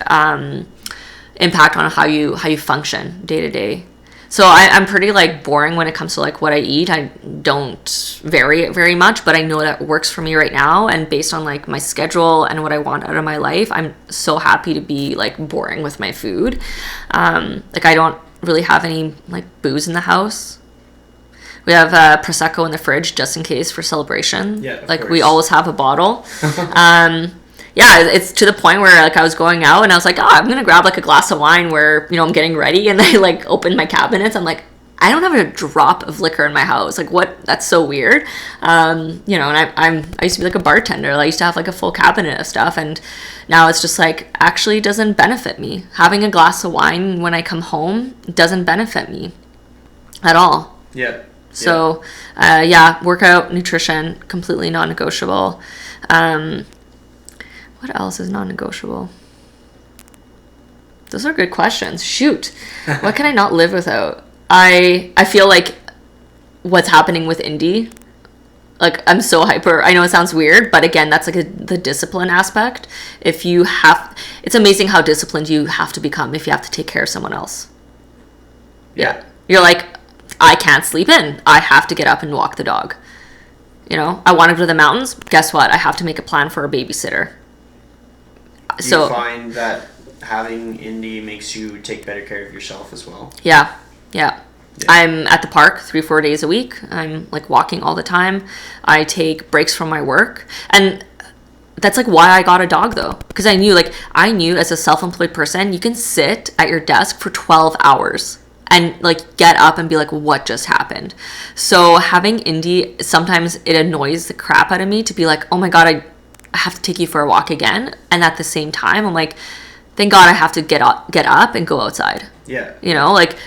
impact on how you function day to day. So I'm pretty like boring when it comes to like what I eat. I don't vary it very much, but I know that works for me right now. And based on like my schedule and what I want out of my life, I'm so happy to be like boring with my food. Like I don't really have any like booze in the house. We have Prosecco in the fridge just in case for celebration. Yeah, like course. We always have a bottle. It's to the point where like I was going out and I was like, I'm gonna grab like a glass of wine where I'm getting ready, and I like opened my cabinets. I'm like, I don't have a drop of liquor in my house. Like what? That's so weird. And I used to be like a bartender. I used to have like a full cabinet of stuff, and now it's just like actually doesn't benefit me. Having a glass of wine when I come home doesn't benefit me at all. Yeah. So, workout, nutrition, completely non-negotiable. What else is non-negotiable? Those are good questions. Shoot. What can I not live without? I feel like what's happening with indie, like I'm so hyper. I know it sounds weird, but again, that's like the discipline aspect. It's amazing how disciplined you have to become if you have to take care of someone else. Yeah. You're like, I can't sleep in. I have to get up and walk the dog. I want to go to the mountains. Guess what? I have to make a plan for a babysitter. Do you find that having indie makes you take better care of yourself as well? Yeah. I'm at the park 3-4 days a week. I'm like walking all the time. I take breaks from my work. And that's like why I got a dog though. Because I knew as a self-employed person, you can sit at your desk for 12 hours and like get up and be like, what just happened? So having indie, sometimes it annoys the crap out of me to be like, oh my God, I have to take you for a walk again. And at the same time, I'm like, thank God I have to get up and go outside. Yeah. Like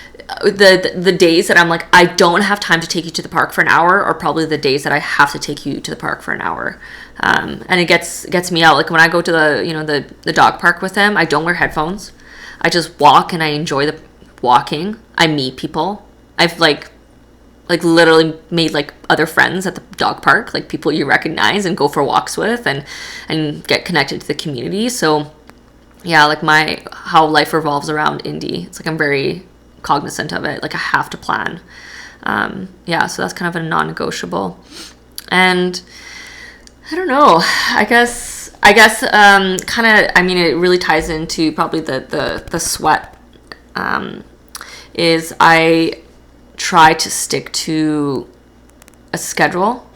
the days that I'm like, I don't have time to take you to the park for an hour are probably the days that I have to take you to the park for an hour. And it gets me out. Like when I go to the dog park with him, I don't wear headphones. I just walk and I enjoy the walking. I meet people. I've like literally made like other friends at the dog park, like people you recognize and go for walks with and get connected to the community. So like how life revolves around indie. It's like I'm very cognizant of it. Like I have to plan. So that's kind of a non-negotiable. And I don't know, I guess kind of, I mean, it really ties into probably the sweat, is I try to stick to a schedule.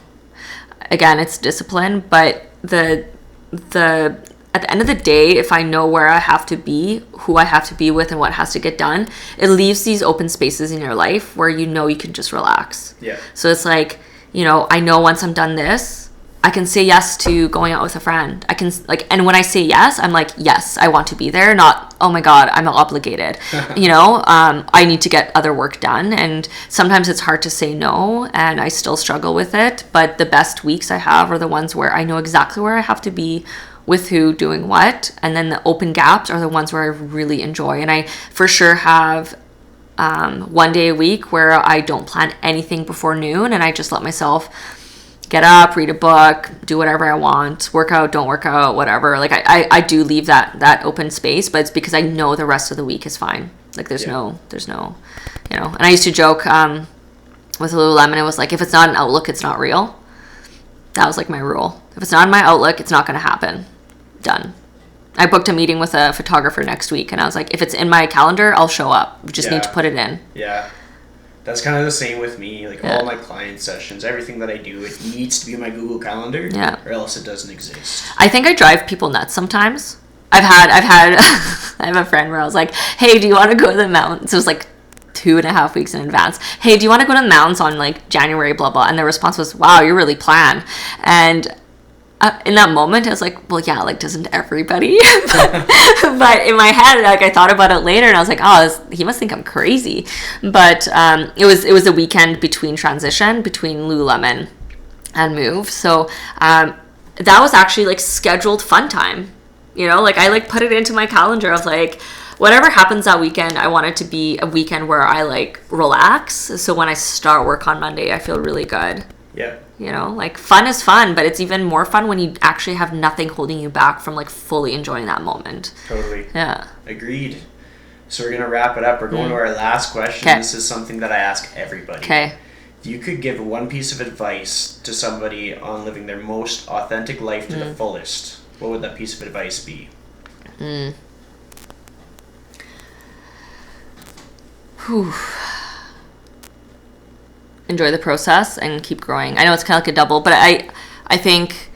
Again, it's discipline, but at the end of the day, if I know where I have to be, who I have to be with, and what has to get done, it leaves these open spaces in your life where you can just relax. Yeah. So it's like, I know once I'm done this, I can say yes to going out with a friend. I can like, and when I say yes, I'm like, yes, I want to be there, not, oh my God, I'm obligated. I need to get other work done. And sometimes it's hard to say no, and I still struggle with it. But the best weeks I have are the ones where I know exactly where I have to be, with who, doing what. And then the open gaps are the ones where I really enjoy. And I for sure have one day a week where I don't plan anything before noon, and I just let myself get up, read a book, do whatever I want, work out, don't work out, whatever. Like I do leave that open space, but it's because I know the rest of the week is fine. Like there's no, and I used to joke with Lululemon, it was like, if it's not an outlook, it's not real. That was like my rule. If it's not in my outlook, it's not going to happen. Done. I booked a meeting with a photographer next week, and I was like, if it's in my calendar, I'll show up. We just need to put it in. Yeah. That's kind of the same with me. Like all my client sessions, everything that I do, it needs to be in my Google Calendar, or else it doesn't exist. I think I drive people nuts sometimes. I've had I have a friend where I was like, hey, do you want to go to the mountains? It was like 2.5 weeks in advance. Hey, do you want to go to the mountains on like January, blah, blah. And their response was, wow, you really plan. And in that moment, I was like, well, yeah, like, doesn't everybody? But in my head, like, I thought about it later, and I was like, oh, he must think I'm crazy. But it was a weekend between transition, between Lululemon and Move. So that was actually, like, scheduled fun time. Like, I, like, put it into my calendar of, like, whatever happens that weekend, I want it to be a weekend where I, like, relax. So when I start work on Monday, I feel really good. Yeah. Like fun is fun, but it's even more fun when you actually have nothing holding you back from like fully enjoying that moment. Totally. Yeah. Agreed. So we're going to wrap it up. We're going to our last question. Kay. This is something that I ask everybody. Okay. If you could give one piece of advice to somebody on living their most authentic life to the fullest, what would that piece of advice be? Whew. Enjoy the process and keep growing. I know it's kind of like a double, but I think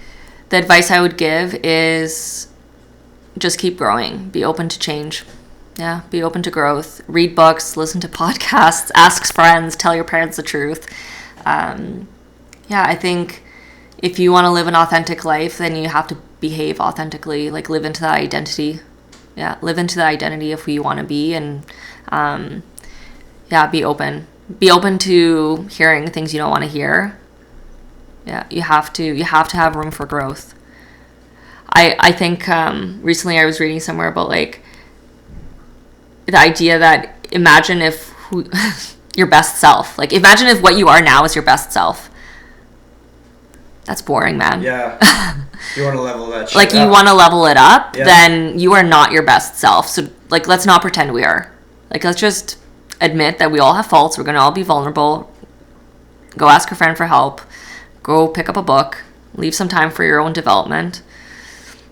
the advice I would give is just keep growing. Be open to change. Yeah, be open to growth. Read books, listen to podcasts, ask friends, tell your parents the truth. I think if you want to live an authentic life, then you have to behave authentically, like live into that identity. Yeah, live into the identity of who you want to be, and be open. Be open to hearing things you don't want to hear. Yeah, you have to have room for growth. I think recently I was reading somewhere about like the idea that imagine if your best self, like imagine if what you are now is your best self. That's boring, man. Yeah. You want to level that shit like up. You want to level it up, then you are not your best self. So like let's not pretend we are. Like let's just admit that we all have faults. We're going to all be vulnerable. Go ask a friend for help. Go pick up a book. Leave some time for your own development.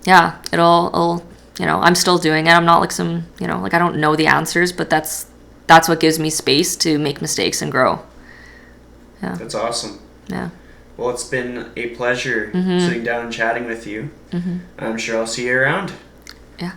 Yeah, it'll I'm still doing it. I'm not like some, like I don't know the answers, but that's what gives me space to make mistakes and grow. Yeah. That's awesome. Yeah. Well, it's been a pleasure sitting down and chatting with you. I'm sure I'll see you around. Yeah.